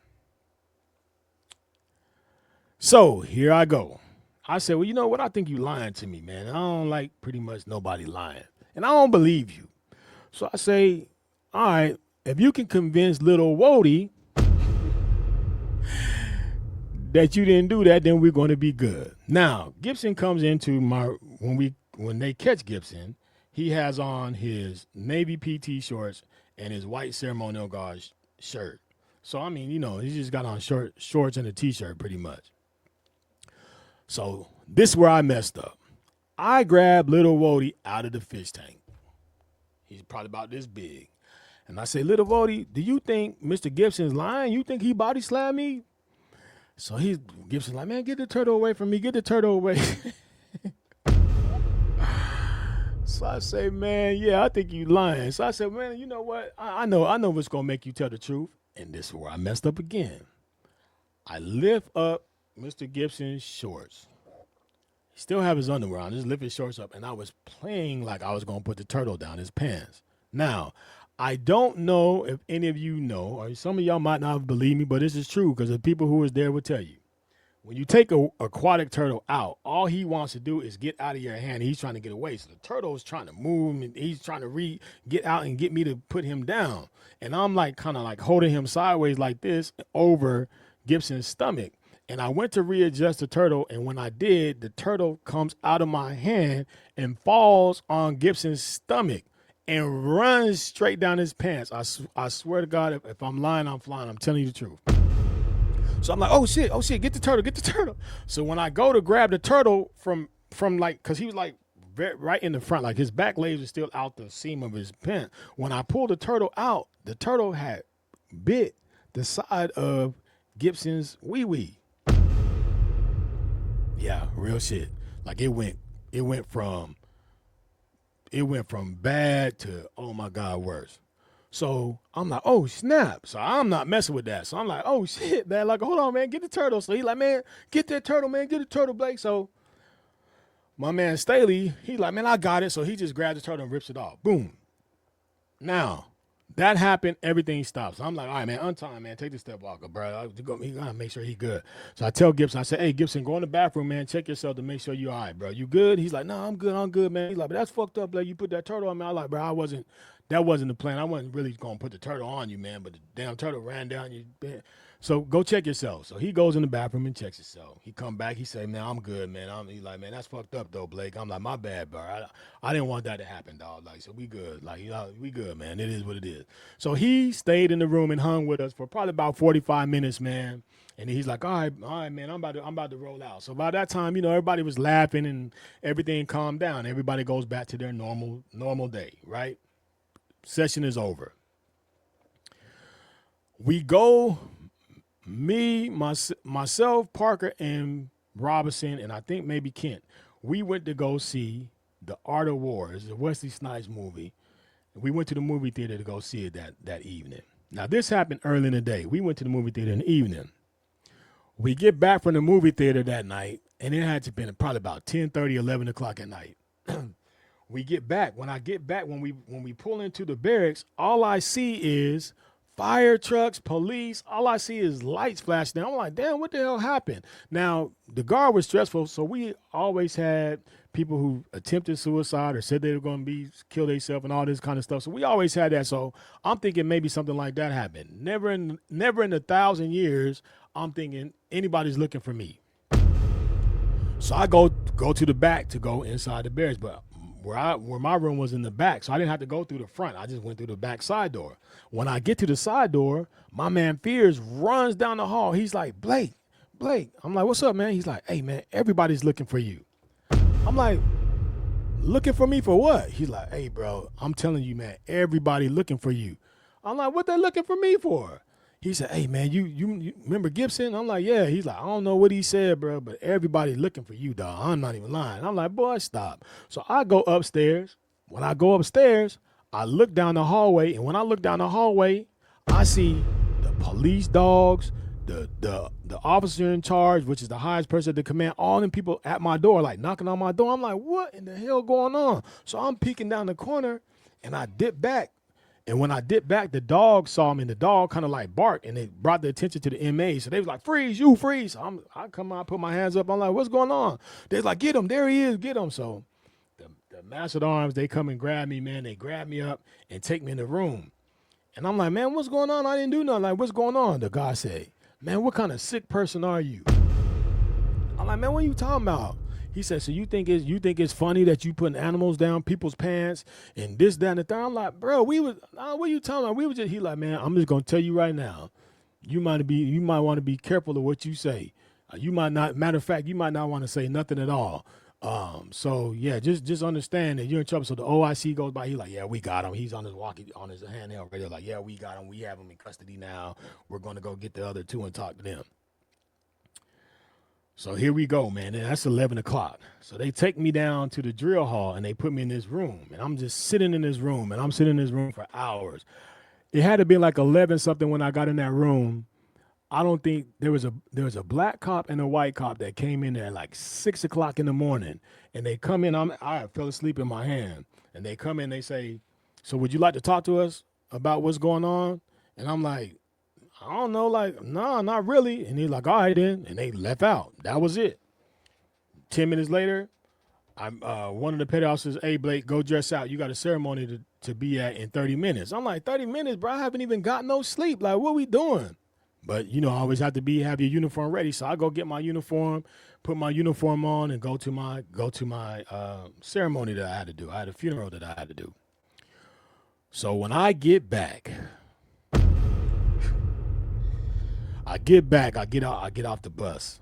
So here I go. I said, well, you know what? I think you lying to me, man. I don't like pretty much nobody lying. And I don't believe you. So I say, all right, if you can convince little Wody that you didn't do that, then we're going to be good. Now, Gibson comes into when they catch Gibson, he has on his Navy PT shorts and his white ceremonial guard shirt. So, I mean, he just got on shorts and a T-shirt pretty much. So this is where I messed up. I grabbed little Wody out of the fish tank. He's probably about this big. And I say, little Wody, do you think Mr. Gibson's lying? You think he body slammed me? So Gibson's like, man, get the turtle away from me. Get the turtle away. So I say, man, yeah, I think you lying. So I said, man, you know what? I know what's going to make you tell the truth. And this is where I messed up again. I lift up Mr. Gibson's shorts. He still have his underwear on. Just lift his shorts up. And I was playing like I was going to put the turtle down his pants. Now, I don't know if any of you know, or some of y'all might not believe me, but this is true because the people who was there will tell you. When you take a aquatic turtle out, all he wants to do is get out of your hand. He's trying to get away. So the turtle is trying to move, and he's trying to get out and get me to put him down. And I'm like kind of like holding him sideways like this over Gibson's stomach. And I went to readjust the turtle, and when I did, the turtle comes out of my hand and falls on Gibson's stomach and runs straight down his pants. I swear to God, if I'm lying, I'm flying. I'm telling you the truth. So I'm like, oh shit, get the turtle. So when I go to grab the turtle from like, cause he was like right in the front, like his back legs are still out the seam of his pants. When I pulled the turtle out, the turtle had bit the side of Gibson's wee-wee. Yeah, real shit. Like it went from bad to, oh my God, worse. So I'm like, oh snap. So I'm not messing with that. So I'm like, oh shit, man. Like, hold on, man, get the turtle. So he's like, man, get that turtle, man, get the turtle, Blake. So my man Staley, he like, man, I got it. So he just grabs the turtle and rips it off. Boom. Now, That happened, everything stops. I'm like, all right, man, untie him, man. Take the step walker, bro. He gotta make sure he good. So I tell Gibson, I said, hey, Gibson, go in the bathroom, man. Check yourself to make sure you all right, bro. You good? He's like, no, I'm good, man. He's like, but that's fucked up, like you put that turtle on me. I like, bro, that wasn't the plan. I wasn't really gonna put the turtle on you, man, but the damn turtle ran down you. So go check yourself. So he goes in the bathroom and checks himself. He come back. He say, man, I'm good, man. He's like, man, that's fucked up though, Blake. I'm like, my bad, bro. I didn't want that to happen, dog. Like, so we good. Like, we good, man. It is what it is. So he stayed in the room and hung with us for probably about 45 minutes, man. And he's like, all right, man, I'm about to roll out. So by that time, everybody was laughing and everything calmed down. Everybody goes back to their normal day, right? Session is over. We go, myself, Parker, and Robinson, and I think maybe Kent. We went to go see The Art of War. It's a Wesley Snipes movie. We went to the movie theater to go see it that evening. Now, this happened early in the day. We went to the movie theater in the evening. We get back from the movie theater that night, and it had to been probably about 10:30, 11 o'clock at night. We get back. When we pull into the barracks, all I see is fire trucks, police. All I see is lights flashing. I'm like, damn, what the hell happened? Now, the guard was stressful, so we always had people who attempted suicide or said they were going to kill themselves and all this kind of stuff. So we always had that. So I'm thinking maybe something like that happened. Never in 1,000 years, I'm thinking anybody's looking for me. So I go to the back to go inside the barracks, but where my room was in the back, so I didn't have to go through the front. I just went through the back side door. When I get to the side door, my man Fears runs down the hall. He's like, Blake. I'm like, what's up, man? He's like, hey, man, everybody's looking for you. I'm like, looking for me for what? He's like, hey, bro, I'm telling you, man, everybody looking for you. I'm like, what they looking for me for? He said, hey, man, you remember Gibson? I'm like, yeah. He's like, I don't know what he said, bro, but everybody looking for you, dog. I'm not even lying. I'm like, boy, stop. So I go upstairs. When I go upstairs, I look down the hallway, and when I look down the hallway, I see the police dogs, the officer in charge, which is the highest person at the command, all them people at my door, like knocking on my door. I'm like, what in the hell going on? So I'm peeking down the corner, and I dip back. And when I dipped back, the dog saw me, and the dog kind of like barked, and it brought the attention to the inmates. So they was like, freeze, you freeze. So I come out, put my hands up. I'm like, what's going on? They're like, get him. There he is. Get him. So the master at arms, they come and grab me, man. They grab me up and take me in the room. And I'm like, man, what's going on? I didn't do nothing. Like, what's going on? The guy said, man, what kind of sick person are you? I'm like, man, what are you talking about? He said, so you think it's funny that you putting animals down people's pants and this, that, and the third? I'm like, bro, what are you talking about? We was just, he like, man, I'm just gonna tell you right now, you might want to be careful of what you say. You might not, matter of fact, you might not want to say nothing at all. So yeah, just understand that you're in trouble. So the OIC goes by, he like, yeah, we got him. He's on his handheld radio, like, yeah, we got him. We have him in custody now. We're gonna go get the other two and talk to them. So here we go, man. And that's 11 o'clock. So they take me down to the drill hall and they put me in this room. And I'm just sitting in this room. And I'm sitting in this room for hours. It had to be like 11 something when I got in that room. I don't think there was a black cop and a white cop that came in there at like 6 o'clock in the morning. And they come in. I fell asleep in my hand. And they come in. They say, so would you like to talk to us about what's going on? And I'm like, I don't know, like, no, not really. And he's like, all right then. And they left out. That was it. 10 minutes later, one of the petty officers, hey, Blake, go dress out. You got a ceremony to be at in 30 minutes. I'm like, 30 minutes, bro? I haven't even got no sleep. Like, what we doing? But, I always have your uniform ready. So I go get my uniform, put my uniform on, and go to my ceremony that I had to do. I had a funeral that I had to do. So when I get back, I get off the bus,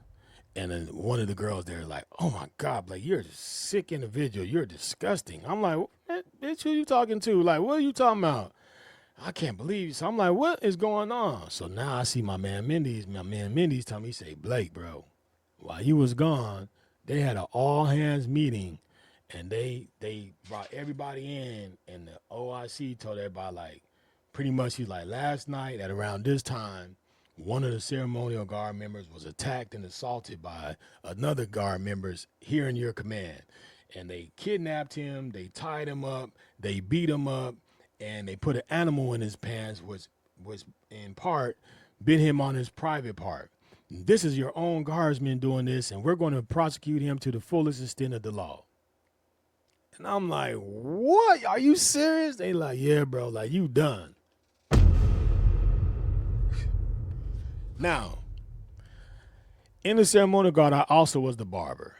and then one of the girls there like, oh my God, like, you're a sick individual. You're disgusting. I'm like, bitch, who you talking to? Like, what are you talking about? I can't believe you. So I'm like, what is going on? So now I see my man Mendes tell me, he say, Blake, bro, while you was gone, they had an all hands meeting, and they brought everybody in, and the OIC told everybody, like, pretty much, he's like, last night at around this time, one of the ceremonial guard members was attacked and assaulted by another guard members here in your command. And they kidnapped him, they tied him up, they beat him up, and they put an animal in his pants, was in part bit him on his private part. This is your own guardsman doing this, and we're going to prosecute him to the fullest extent of the law. And I'm like, what? Are you serious? They like, yeah, bro, like you done. Now, in the ceremonial guard, I also was the barber.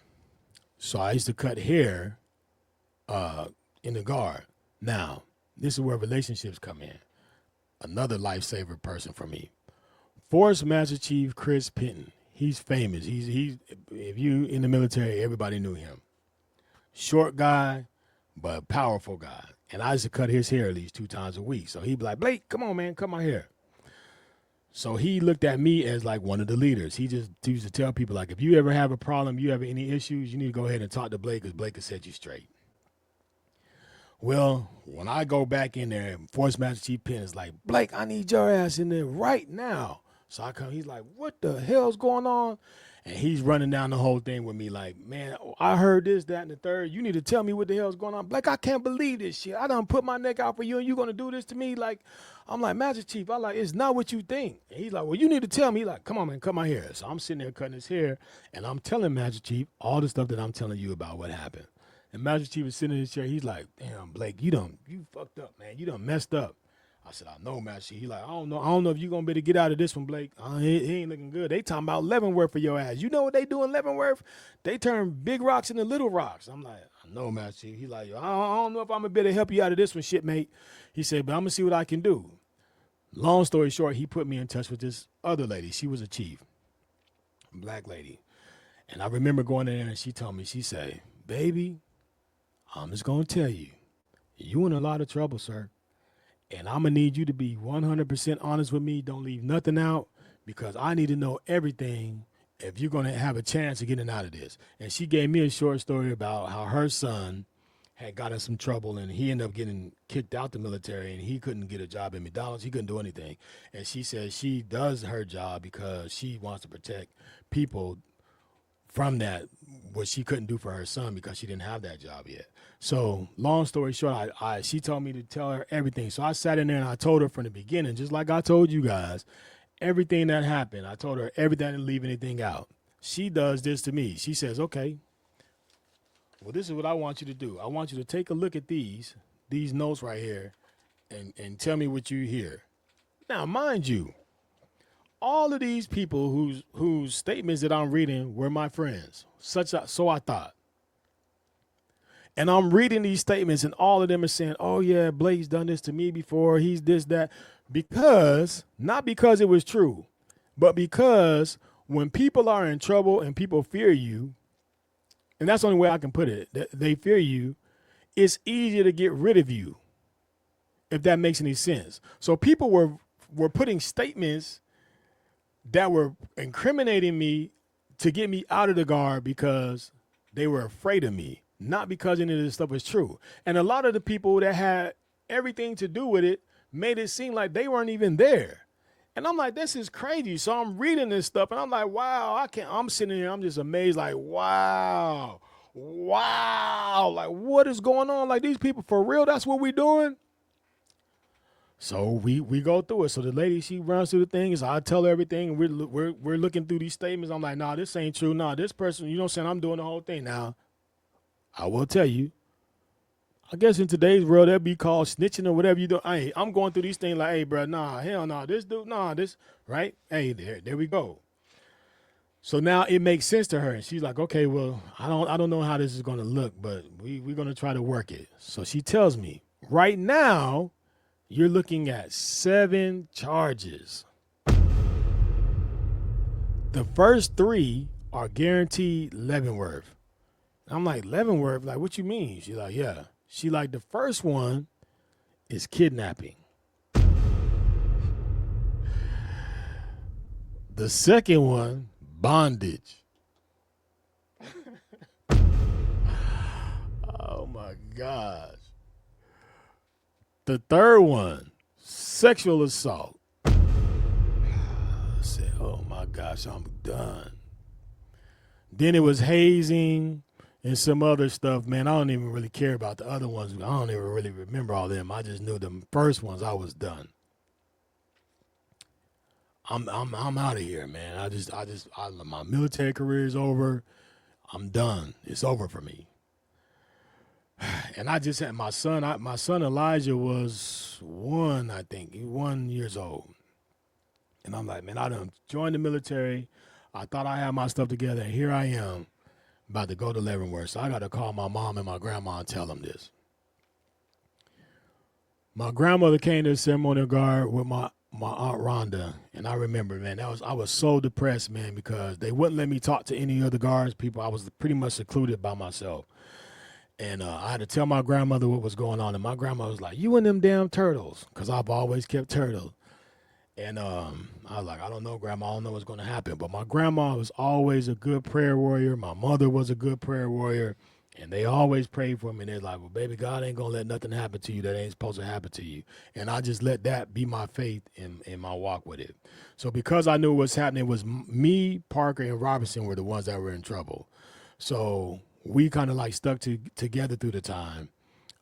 So I used to cut hair in the guard. Now, this is where relationships come in. Another lifesaver person for me. Force Master Chief Chris Penton. He's famous. He's if you in the military, everybody knew him. Short guy, but powerful guy. And I used to cut his hair at least 2 times a week. So he'd be like, Blake, come on, man, cut my hair. So he looked at me as like one of the leaders. He used to tell people, like, if you ever have a problem, you have any issues, you need to go ahead and talk to Blake, because Blake will set you straight. Well, when I go back in there, Force Master Chief Penton is like, Blake, I need your ass in there right now. So I come, he's like, what the hell's going on? And he's running down the whole thing with me like, man, I heard this, that, and the third. You need to tell me what the hell's going on. Like, I can't believe this shit. I done put my neck out for you, and you going to do this to me? Like, I'm like, Master Chief, I'm like, it's not what you think. And he's like, well, you need to tell me. He's like, come on, man, cut my hair. So I'm sitting there cutting his hair, and I'm telling Master Chief all the stuff that I'm telling you about what happened. And Master Chief is sitting in his chair. He's like, damn, Blake, you fucked up, man. You done messed up. I said, I know, Master Chief. He's like, I don't know if you're going to be able to get out of this one, Blake. He ain't looking good. They talking about Leavenworth for your ass. You know what they do in Leavenworth? They turn big rocks into little rocks. I'm like, I know, Master Chief. He's like, I don't know if I'm going to be able to help you out of this one, shit, mate. He said, but I'm going to see what I can do. Long story short, he put me in touch with this other lady. She was a chief, a black lady. And I remember going in there, and she told me, she said, baby, I'm just going to tell you, you in a lot of trouble, sir. And I'm going to need you to be 100% honest with me. Don't leave nothing out, because I need to know everything if you're going to have a chance of getting out of this. And she gave me a short story about how her son had got in some trouble, and he ended up getting kicked out the military, and he couldn't get a job at McDonald's. He couldn't do anything. And she said she does her job because she wants to protect people from that, what she couldn't do for her son because she didn't have that job yet. So long story short, she told me to tell her everything. So I sat in there and I told her from the beginning, just like I told you guys, everything that happened. I told her everything, I didn't leave anything out. She does this to me. She says, okay, well, this is what I want you to do. I want you to take a look at these notes right here and tell me what you hear. Now, mind you, all of these people whose statements that I'm reading were my friends. So I thought. And I'm reading these statements, and all of them are saying, oh, yeah, Blake's done this to me before. He's this, that. Not because it was true, but because when people are in trouble and people fear you, and that's the only way I can put it, they fear you, it's easier to get rid of you, if that makes any sense. So people were putting statements that were incriminating me to get me out of the guard because they were afraid of me, not because any of this stuff was true. And a lot of the people that had everything to do with it made it seem like they weren't even there. And I'm like, this is crazy. So I'm reading this stuff, and I'm like, wow, I'm sitting here, I'm just amazed, like, wow, like, what is going on? Like, these people, for real, that's what we doing? So we go through it. So the lady, she runs through the things. I tell her everything. And we're looking through these statements. I'm like, nah, this ain't true. Nah, this person, you know what I'm saying? I'm doing the whole thing. Now, I will tell you, I guess in today's world, that'd be called snitching or whatever you do. Hey, I'm going through these things like, hey, bro, nah, hell nah, this dude, nah, this, right? Hey, there we go. So now it makes sense to her. And she's like, okay, well, I don't know how this is going to look, but we're going to try to work it. So she tells me, right now, you're looking at 7 charges. The first 3 are guaranteed Leavenworth. I'm like, Leavenworth? Like, what you mean? She's like, yeah. She like, the first one is kidnapping. The second one, bondage. Oh, my gosh. The third one, sexual assault. I said, oh my gosh, I'm done. Then it was hazing. and some other stuff, man. I don't even really care about the other ones. I don't even really remember all them. I just knew the first ones. I was done. I'm out of here, man. My military career is over. I'm done. It's over for me. And I just had my son. My son Elijah was one, I think, 1 years old. And I'm like, man, I done joined the military. I thought I had my stuff together, and here I am about to go to Leavenworth. So I got to call my mom and my grandma and tell them this. My grandmother came to the ceremonial guard with my Aunt Rhonda, and I remember, man, I was so depressed, man, because they wouldn't let me talk to any other guards people. I was pretty much secluded by myself. And I had to tell my grandmother what was going on. And my grandma was like, you and them damn turtles, because I've always kept turtles. And I was like, I don't know, Grandma. I don't know what's going to happen. But my grandma was always a good prayer warrior. My mother was a good prayer warrior. And they always prayed for me. And they're like, well, baby, God ain't going to let nothing happen to you that ain't supposed to happen to you. And I just let that be my faith in my walk with it. So because I knew what's happening, it was me, Parker, and Robinson were the ones that were in trouble. So we kind of like stuck together through the time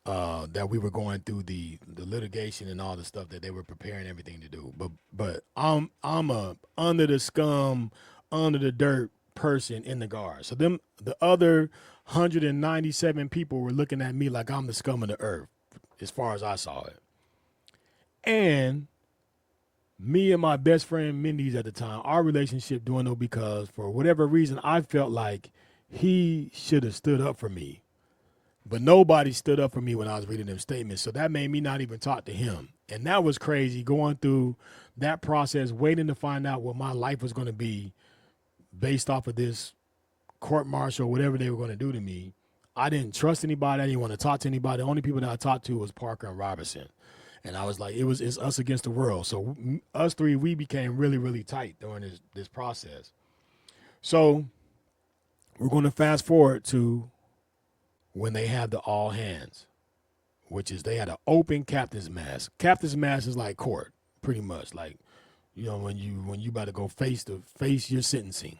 that we were going through the litigation and all the stuff that they were preparing everything to do. But I'm a under the scum, under the dirt person in the guard. So the other 197 people were looking at me like I'm the scum of the earth, as far as I saw it. And me and my best friend Mindy's at the time, our relationship dwindled because for whatever reason I felt like he should have stood up for me. But nobody stood up for me when I was reading them statements. So that made me not even talk to him. And that was crazy, going through that process, waiting to find out what my life was going to be based off of this court martial, whatever they were going to do to me. I didn't trust anybody. I didn't want to talk to anybody. The only people that I talked to was Parker and Robinson. And I was like, it's us against the world. So us three, we became really, really tight during this process. So we're going to fast forward to when they had the all hands, which is they had an open captain's mast. Captain's mast is like court, pretty much. Like, you know, when you about to go face your sentencing.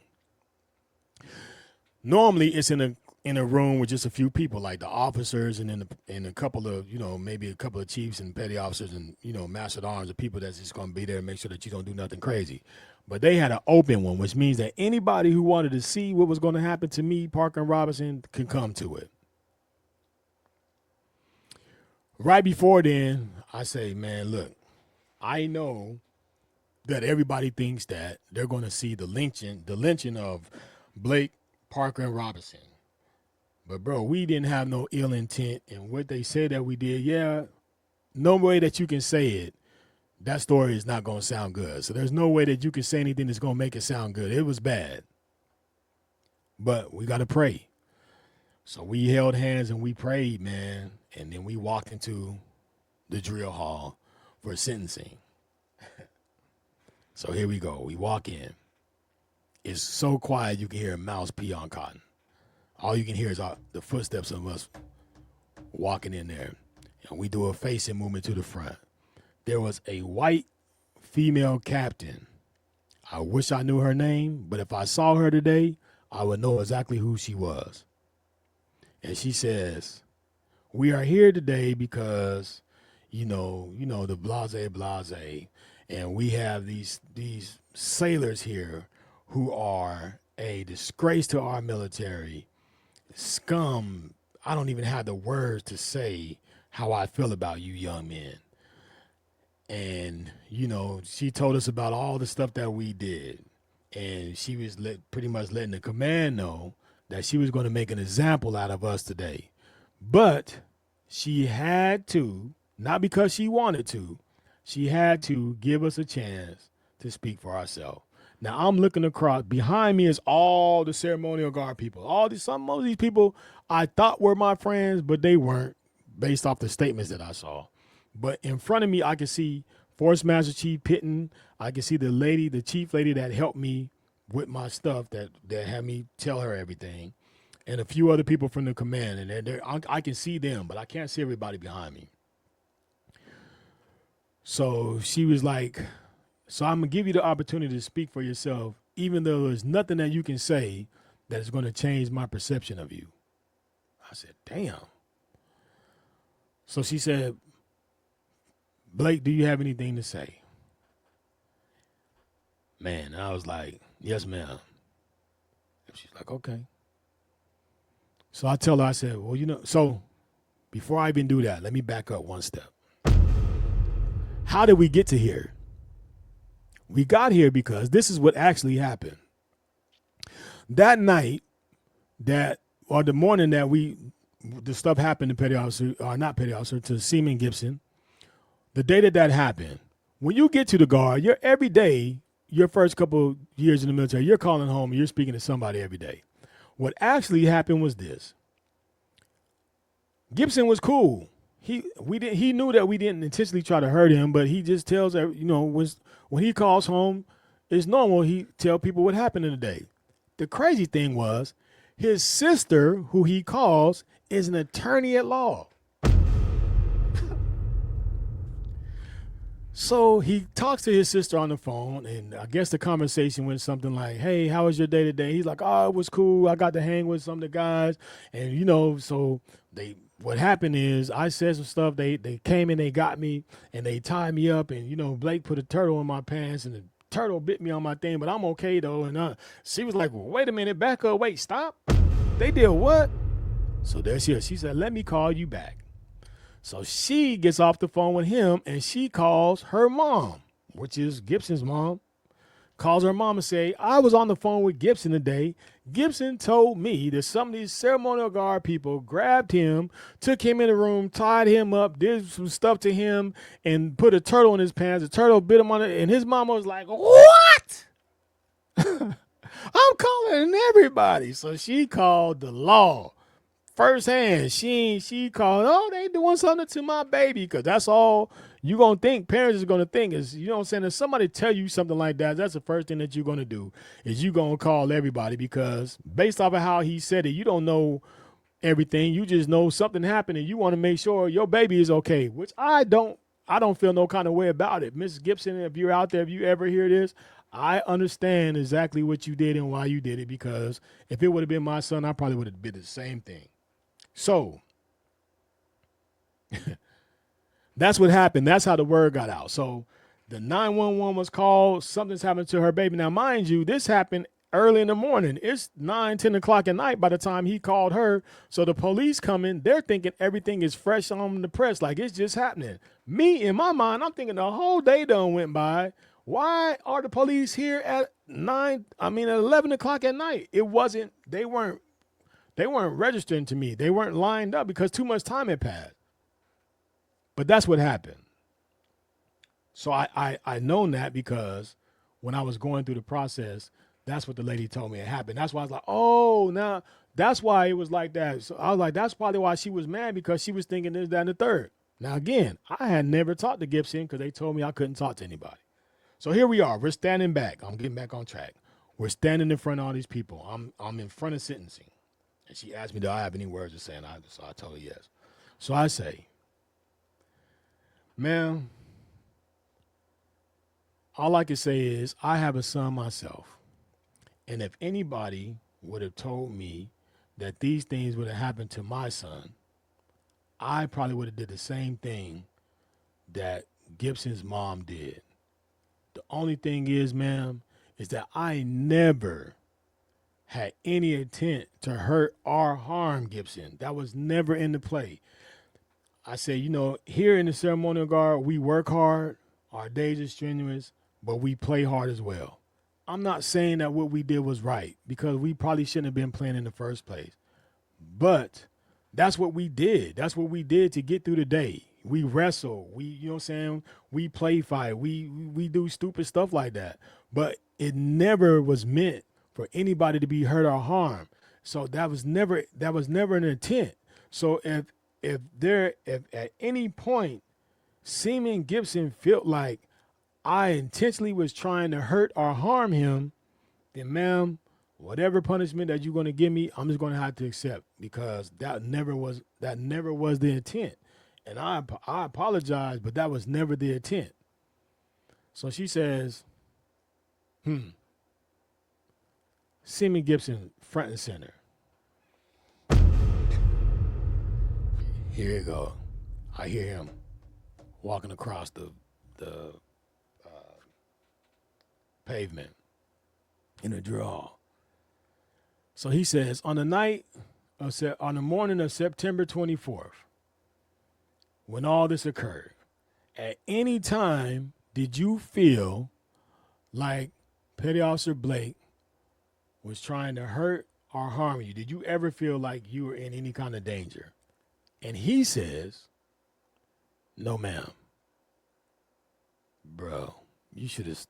Normally it's in a room with just a few people, like the officers and then a couple of, you know, maybe a couple of chiefs and petty officers and, you know, master at arms, the people that's just going to be there and make sure that you don't do nothing crazy. But they had an open one, which means that anybody who wanted to see what was going to happen to me, Parker and Robinson, can come to it. Right before then, I say, man, look, I know that everybody thinks that they're going to see the lynching of Blake, Parker, and Robinson. But, bro, we didn't have no ill intent. And what they said that we did, yeah, no way that you can say it. That story is not going to sound good. So there's no way that you can say anything that's going to make it sound good. It was bad. But we got to pray. So we held hands and we prayed, man. And then we walked into the drill hall for sentencing. So here we go. We walk in. It's so quiet you can hear a mouse pee on cotton. All you can hear is the footsteps of us walking in there. And we do a facing movement to the front. There was a white female captain. I wish I knew her name, but if I saw her today, I would know exactly who she was. And she says, we are here today because, you know, the blase, and we have these sailors here who are a disgrace to our military, scum. I don't even have the words to say how I feel about you young men. And, you know, she told us about all the stuff that we did. And she was pretty much letting the command know that she was going to make an example out of us today. But she had to, not because she wanted to, she had to give us a chance to speak for ourselves. Now I'm looking across. Behind me is all the ceremonial guard people. Most of these people I thought were my friends, but they weren't, based off the statements that I saw. But in front of me, I could see Force Master Chief Pitton. I could see the chief lady that helped me with my stuff, that had me tell her everything, and a few other people from the command. And I can see them, but I can't see everybody behind me. So she was like, so I'm going to give you the opportunity to speak for yourself, even though there's nothing that you can say that is going to change my perception of you. I said, damn. So she said, Blake, do you have anything to say? Man, I was like, yes, ma'am. And she's like, okay. So I tell her, I said, well, so before I even do that, let me back up one step. How did we get to here? We got here because this is what actually happened. That night, or the morning that the stuff happened to petty officer, or not petty officer, to Seaman Gibson, the day that happened, when you get to the Guard, you're every day, your first couple years in the military, you're calling home and you're speaking to somebody every day. What actually happened was this. Gibson was cool. He knew that we didn't intentionally try to hurt him, but he just tells, when he calls home, it's normal. He tell people what happened in the day. The crazy thing was, his sister, who he calls, is an attorney at law. So he talks to his sister on the phone, and I guess the conversation went something like, hey, how was your day today? He's like, oh, it was cool. I got to hang with some of the guys. And, so what happened is I said some stuff. They came in, they got me, and they tied me up. And, Blake put a turtle in my pants, and the turtle bit me on my thing, but I'm okay, though. And she was like, well, wait a minute, back up, wait, stop. They did what? So there she is. She said, let me call you back. So she gets off the phone with him, and she calls her mom, which is Gibson's mom, calls her mom and say, I was on the phone with Gibson today. Gibson told me that some of these ceremonial guard people grabbed him, took him in the room, tied him up, did some stuff to him, and put a turtle in his pants. The turtle bit him on it, and his mama was like, what? I'm calling everybody. So she called the law. Firsthand, she called, oh, they doing something to my baby, because that's all you going to think, parents is going to think is, you know what I'm saying, if somebody tell you something like that, that's the first thing that you're going to do, is you going to call everybody, because based off of how he said it, you don't know everything, you just know something happened, and you want to make sure your baby is okay, which I don't feel no kind of way about it. Mrs. Gibson, if you're out there, if you ever hear this, I understand exactly what you did and why you did it, because if it would have been my son, I probably would have did the same thing. So that's what happened. That's how the word got out. So the 911 was called. Something's happened to her baby. Now, mind you, this happened early in the morning. It's 10 o'clock at night by the time he called her. So the police come in. They're thinking everything is fresh on the press, like it's just happening. Me, in my mind, I'm thinking the whole day done went by. Why are the police here at 11 o'clock at night? They weren't registering to me. They weren't lined up because too much time had passed. But that's what happened. So I known that because when I was going through the process, that's what the lady told me had happened. That's why I was like, oh, now that's why it was like that. So I was like, that's probably why she was mad, because she was thinking this, that, and the third. Now, again, I had never talked to Gibson because they told me I couldn't talk to anybody. So here we are. We're standing back. I'm getting back on track. We're standing in front of all these people. I'm in front of sentencing. And she asked me, do I have any words to say? So I told her yes. So I say, ma'am, all I can say is I have a son myself. And if anybody would have told me that these things would have happened to my son, I probably would have did the same thing that Gibson's mom did. The only thing is, ma'am, is that I never had any intent to hurt or harm Gibson. That was never in the play. I said, here in the ceremonial guard, we work hard, our days are strenuous, but we play hard as well. I'm not saying that what we did was right, because we probably shouldn't have been playing in the first place. But that's what we did. That's what we did to get through the day. We wrestle. We play fight. We do stupid stuff like that. But it never was meant for anybody to be hurt or harmed. So that was never an intent. So if at any point Seaman Gibson felt like I intentionally was trying to hurt or harm him, then ma'am, whatever punishment that you're going to give me, I'm just going to have to accept, because that never was the intent. And I apologize, but that was never the intent. So she says, Seaman Gibson front and center. Here you go. I hear him walking across the pavement in a draw. So he says, on the morning of September 24th, when all this occurred, at any time did you feel like Petty Officer Blake was trying to hurt or harm you? Did you ever feel like you were in any kind of danger? And he says, no, ma'am. Bro, you should have.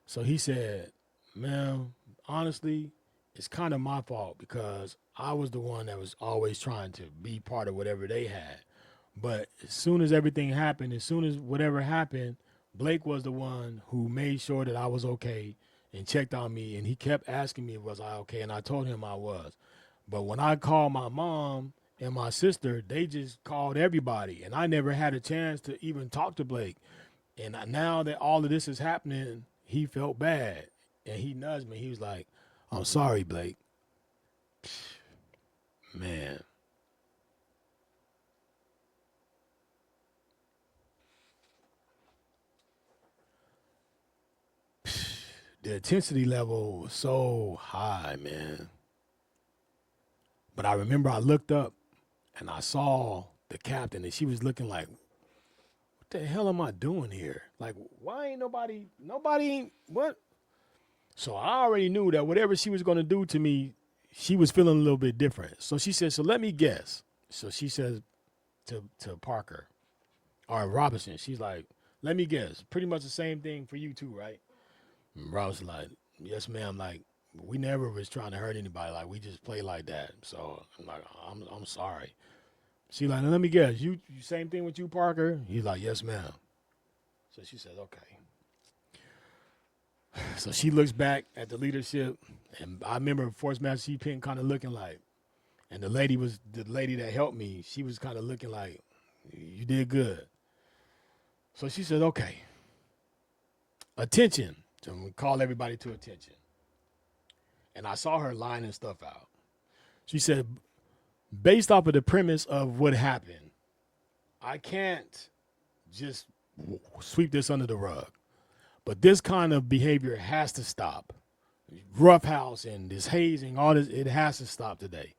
So he said, ma'am, honestly, it's kind of my fault because I was the one that was always trying to be part of whatever they had. But as soon as everything happened, as soon as whatever happened, Blake was the one who made sure that I was okay and checked on me. And he kept asking me, was I okay? And I told him I was. But when I called my mom and my sister, they just called everybody. And I never had a chance to even talk to Blake. And now that all of this is happening, he felt bad. And he nudged me. He was like, I'm sorry, Blake. Man. The intensity level was so high, man. But I remember I looked up and I saw the captain and she was looking like, what the hell am I doing here? Like, why ain't nobody, what? So I already knew that whatever she was going to do to me, she was feeling a little bit different. So she said, so let me guess. So she says to Parker or Robinson, she's like, let me guess. Pretty much the same thing for you too, right? And Robinson like, yes, ma'am. Like, we never was trying to hurt anybody. Like, we just play like that. So I'm like, I'm sorry. She like, now let me guess. You same thing with you, Parker? He's like, yes, ma'am. So she says, okay. So she looks back at the leadership, and I remember Force Master P kind of looking like, and the lady that helped me. She was kind of looking like, you did good. So she said, okay, attention. So we call everybody to attention. And I saw her lining stuff out. She said, based off of the premise of what happened, I can't just sweep this under the rug. But this kind of behavior has to stop. Roughhouse and this hazing, all this, it has to stop today.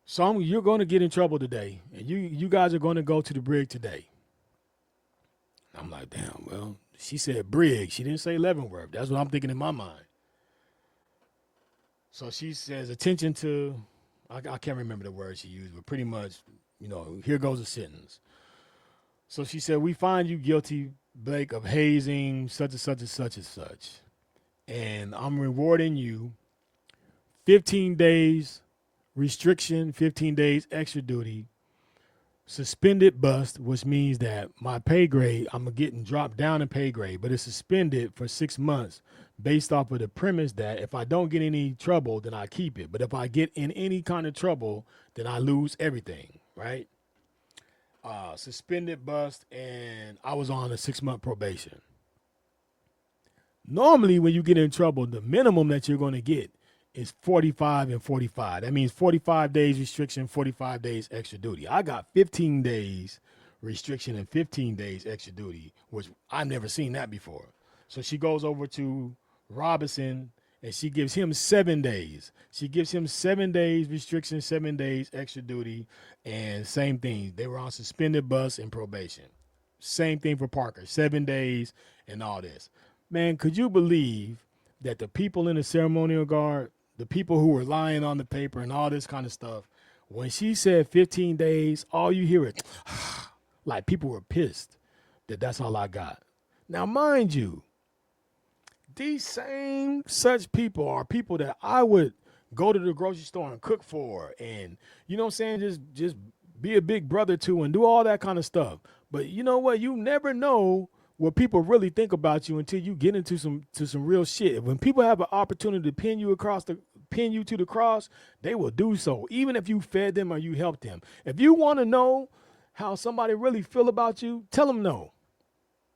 So you're going to get in trouble today, and you guys are going to go to the brig today. I'm like, damn, well, she said brig. She didn't say Leavenworth. That's what I'm thinking in my mind. So she says, attention to, I can't remember the word she used, but pretty much, here goes a sentence. So she said, we find you guilty, Blake, of hazing such and such and such and such. And I'm rewarding you 15 days restriction, 15 days extra duty, suspended bust, which means that my pay grade, I'm getting dropped down in pay grade, but it's suspended for 6 months based off of the premise that if I don't get any trouble, then I keep it. But if I get in any kind of trouble, then I lose everything, right? Suspended bust, and I was on a 6-month probation. Normally, when you get in trouble, the minimum that you're going to get is 45 and 45. That means 45 days restriction, 45 days extra duty. I got 15 days restriction and 15 days extra duty, which I've never seen that before. So she goes over to Robinson and she gives him 7 days. She gives him 7 days restriction, 7 days extra duty, and same thing. They were on suspended bus and probation. Same thing for Parker, 7 days and all this. Man, could you believe that the people in the ceremonial guard, the people who were lying on the paper and all this kind of stuff, when she said 15 days, all you hear is like people were pissed that that's all I got. Now, mind you, these same such people are people that I would go to the grocery store and cook for and, you know what I'm saying, just be a big brother to and do all that kind of stuff. But you know what? You never know what people really think about you until you get into some real shit. When people have an opportunity to pin you to the cross, they will do so, even if you fed them or you helped them. If you want to know how somebody really feel about you, tell them no.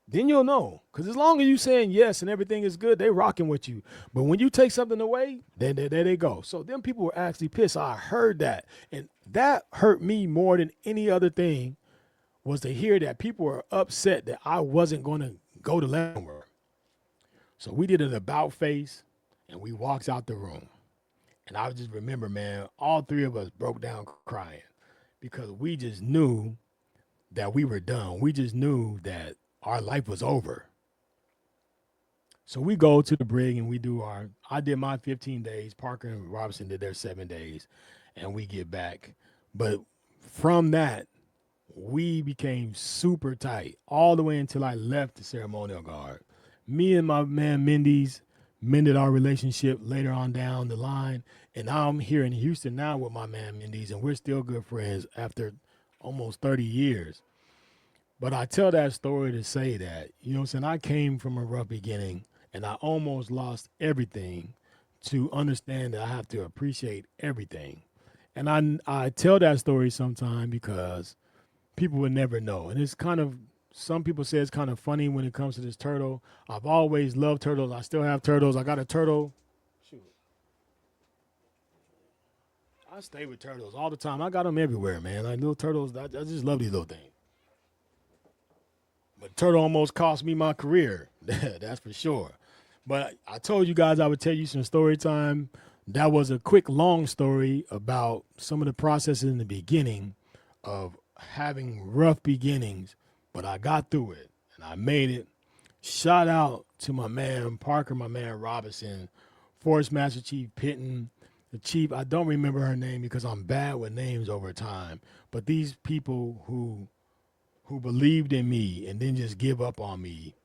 then you'll know. Because as long as you saying yes and everything is good, they rocking with you. But when you take something away, then there they go. So them people were actually pissed. I heard that. And that hurt me more than any other thing, was to hear that people were upset that I wasn't going to go to Landward. So we did an about face and we walked out the room. And I just remember, man, all three of us broke down crying because we just knew that we were done. We just knew that our life was over. So we go to the brig and I did my 15 days. Parker and Robinson did their 7 days, and we get back. But from that, we became super tight all the way until I left the ceremonial guard. Me and my man Mendes mended our relationship later on down the line. And I'm here in Houston now with my man Mendes, and we're still good friends after almost 30 years. But I tell that story to say that, you know what I'm saying, I came from a rough beginning and I almost lost everything to understand that I have to appreciate everything. And I tell that story sometime because people would never know. And it's kind of, some people say it's kind of funny when it comes to this turtle. I've always loved turtles. I still have turtles. I got a turtle. Shoot. I stay with turtles all the time. I got them everywhere, man. Like little turtles, I just love these little things. But turtle almost cost me my career. That's for sure. But I told you guys I would tell you some story time. That was a quick, long story about some of the processes in the beginning of having rough beginnings, but I got through it and I made it. Shout out to my man Parker, my man Robinson, Force Master Chief Pitton, the chief. I don't remember her name because I'm bad with names over time, but these people who believed in me and didn't just give up on me.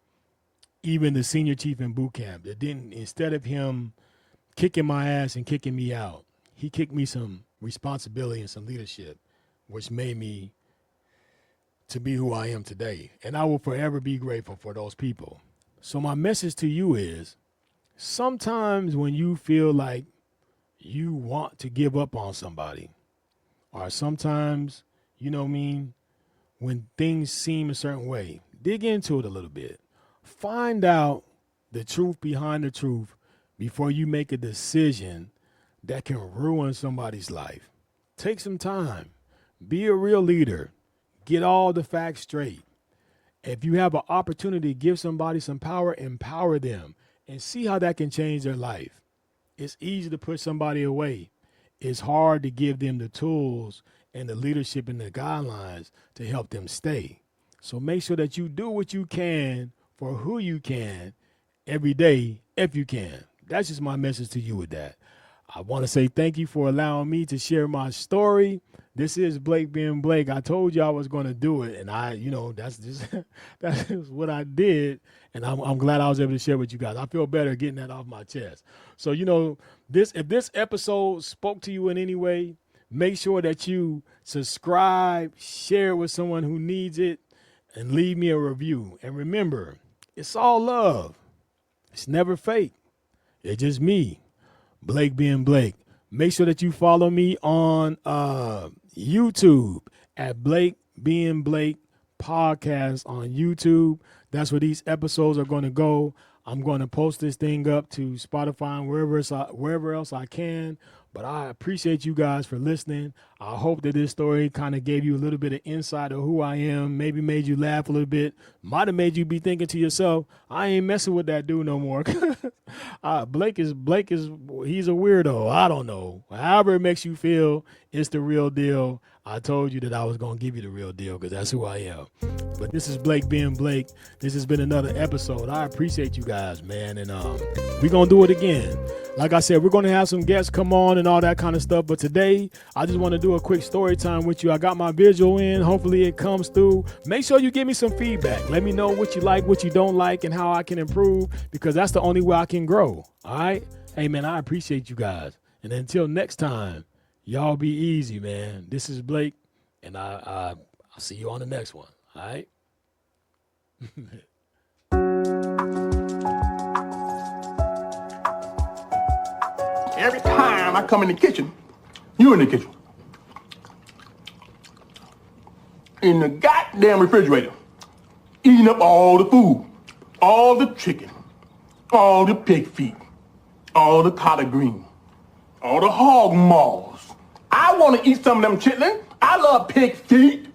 Even the senior chief in boot camp, that didn't, instead of him kicking my ass and kicking me out, he kicked me some responsibility and some leadership, which made me to be who I am today. And I will forever be grateful for those people. So my message to you is, sometimes when you feel like you want to give up on somebody, or sometimes, you know what I mean, when things seem a certain way, dig into it a little bit. Find out the truth behind the truth before you make a decision that can ruin somebody's life. Take some time. Be a real leader. Get all the facts straight. If you have an opportunity to give somebody some power, empower them and see how that can change their life. It's easy to push somebody away. It's hard to give them the tools and the leadership and the guidelines to help them stay. So make sure that you do what you can for who you can every day if you can. That's just my message to you with that. I want to say thank you for allowing me to share my story. This is Blake being Blake. I told you I was going to do it, and that's just that's what I did, and I'm glad I was able to share with you guys. I feel better getting that off my chest. So if this episode spoke to you in any way, make sure that you subscribe, share it with someone who needs it, and leave me a review. And remember, it's all love. It's never fake. It's just me, Blake being Blake. Make sure that you follow me on YouTube at Blake being Blake podcast on YouTube. That's where these episodes are going to go. I'm going to post this thing up to Spotify and wherever else I can. But I appreciate you guys for listening. I hope that this story kind of gave you a little bit of insight of who I am, maybe made you laugh a little bit, might have made you be thinking to yourself, I ain't messing with that dude no more. Blake is he's a weirdo. I don't know. However it makes you feel, it's the real deal. I told you that I was going to give you the real deal because that's who I am. But this is Blake being Blake. This has been another episode. I appreciate you guys, man. And we're going to do it again. Like I said, we're going to have some guests come on and all that kind of stuff. But today, I just want to do a quick story time with you. I got my visual in. Hopefully it comes through. Make sure you give me some feedback. Let me know what you like, what you don't like, and how I can improve, because that's the only way I can grow. All right? Hey, man, I appreciate you guys. And until next time, y'all be easy, man. This is Blake, and I'll see you on the next one. All right? Every time I come in the kitchen, you in the kitchen. In the goddamn refrigerator. eating up all the food, all the chicken, all the pig feet, all the collard green, all the hog maws. I want to eat some of them chitlins. I love pig feet.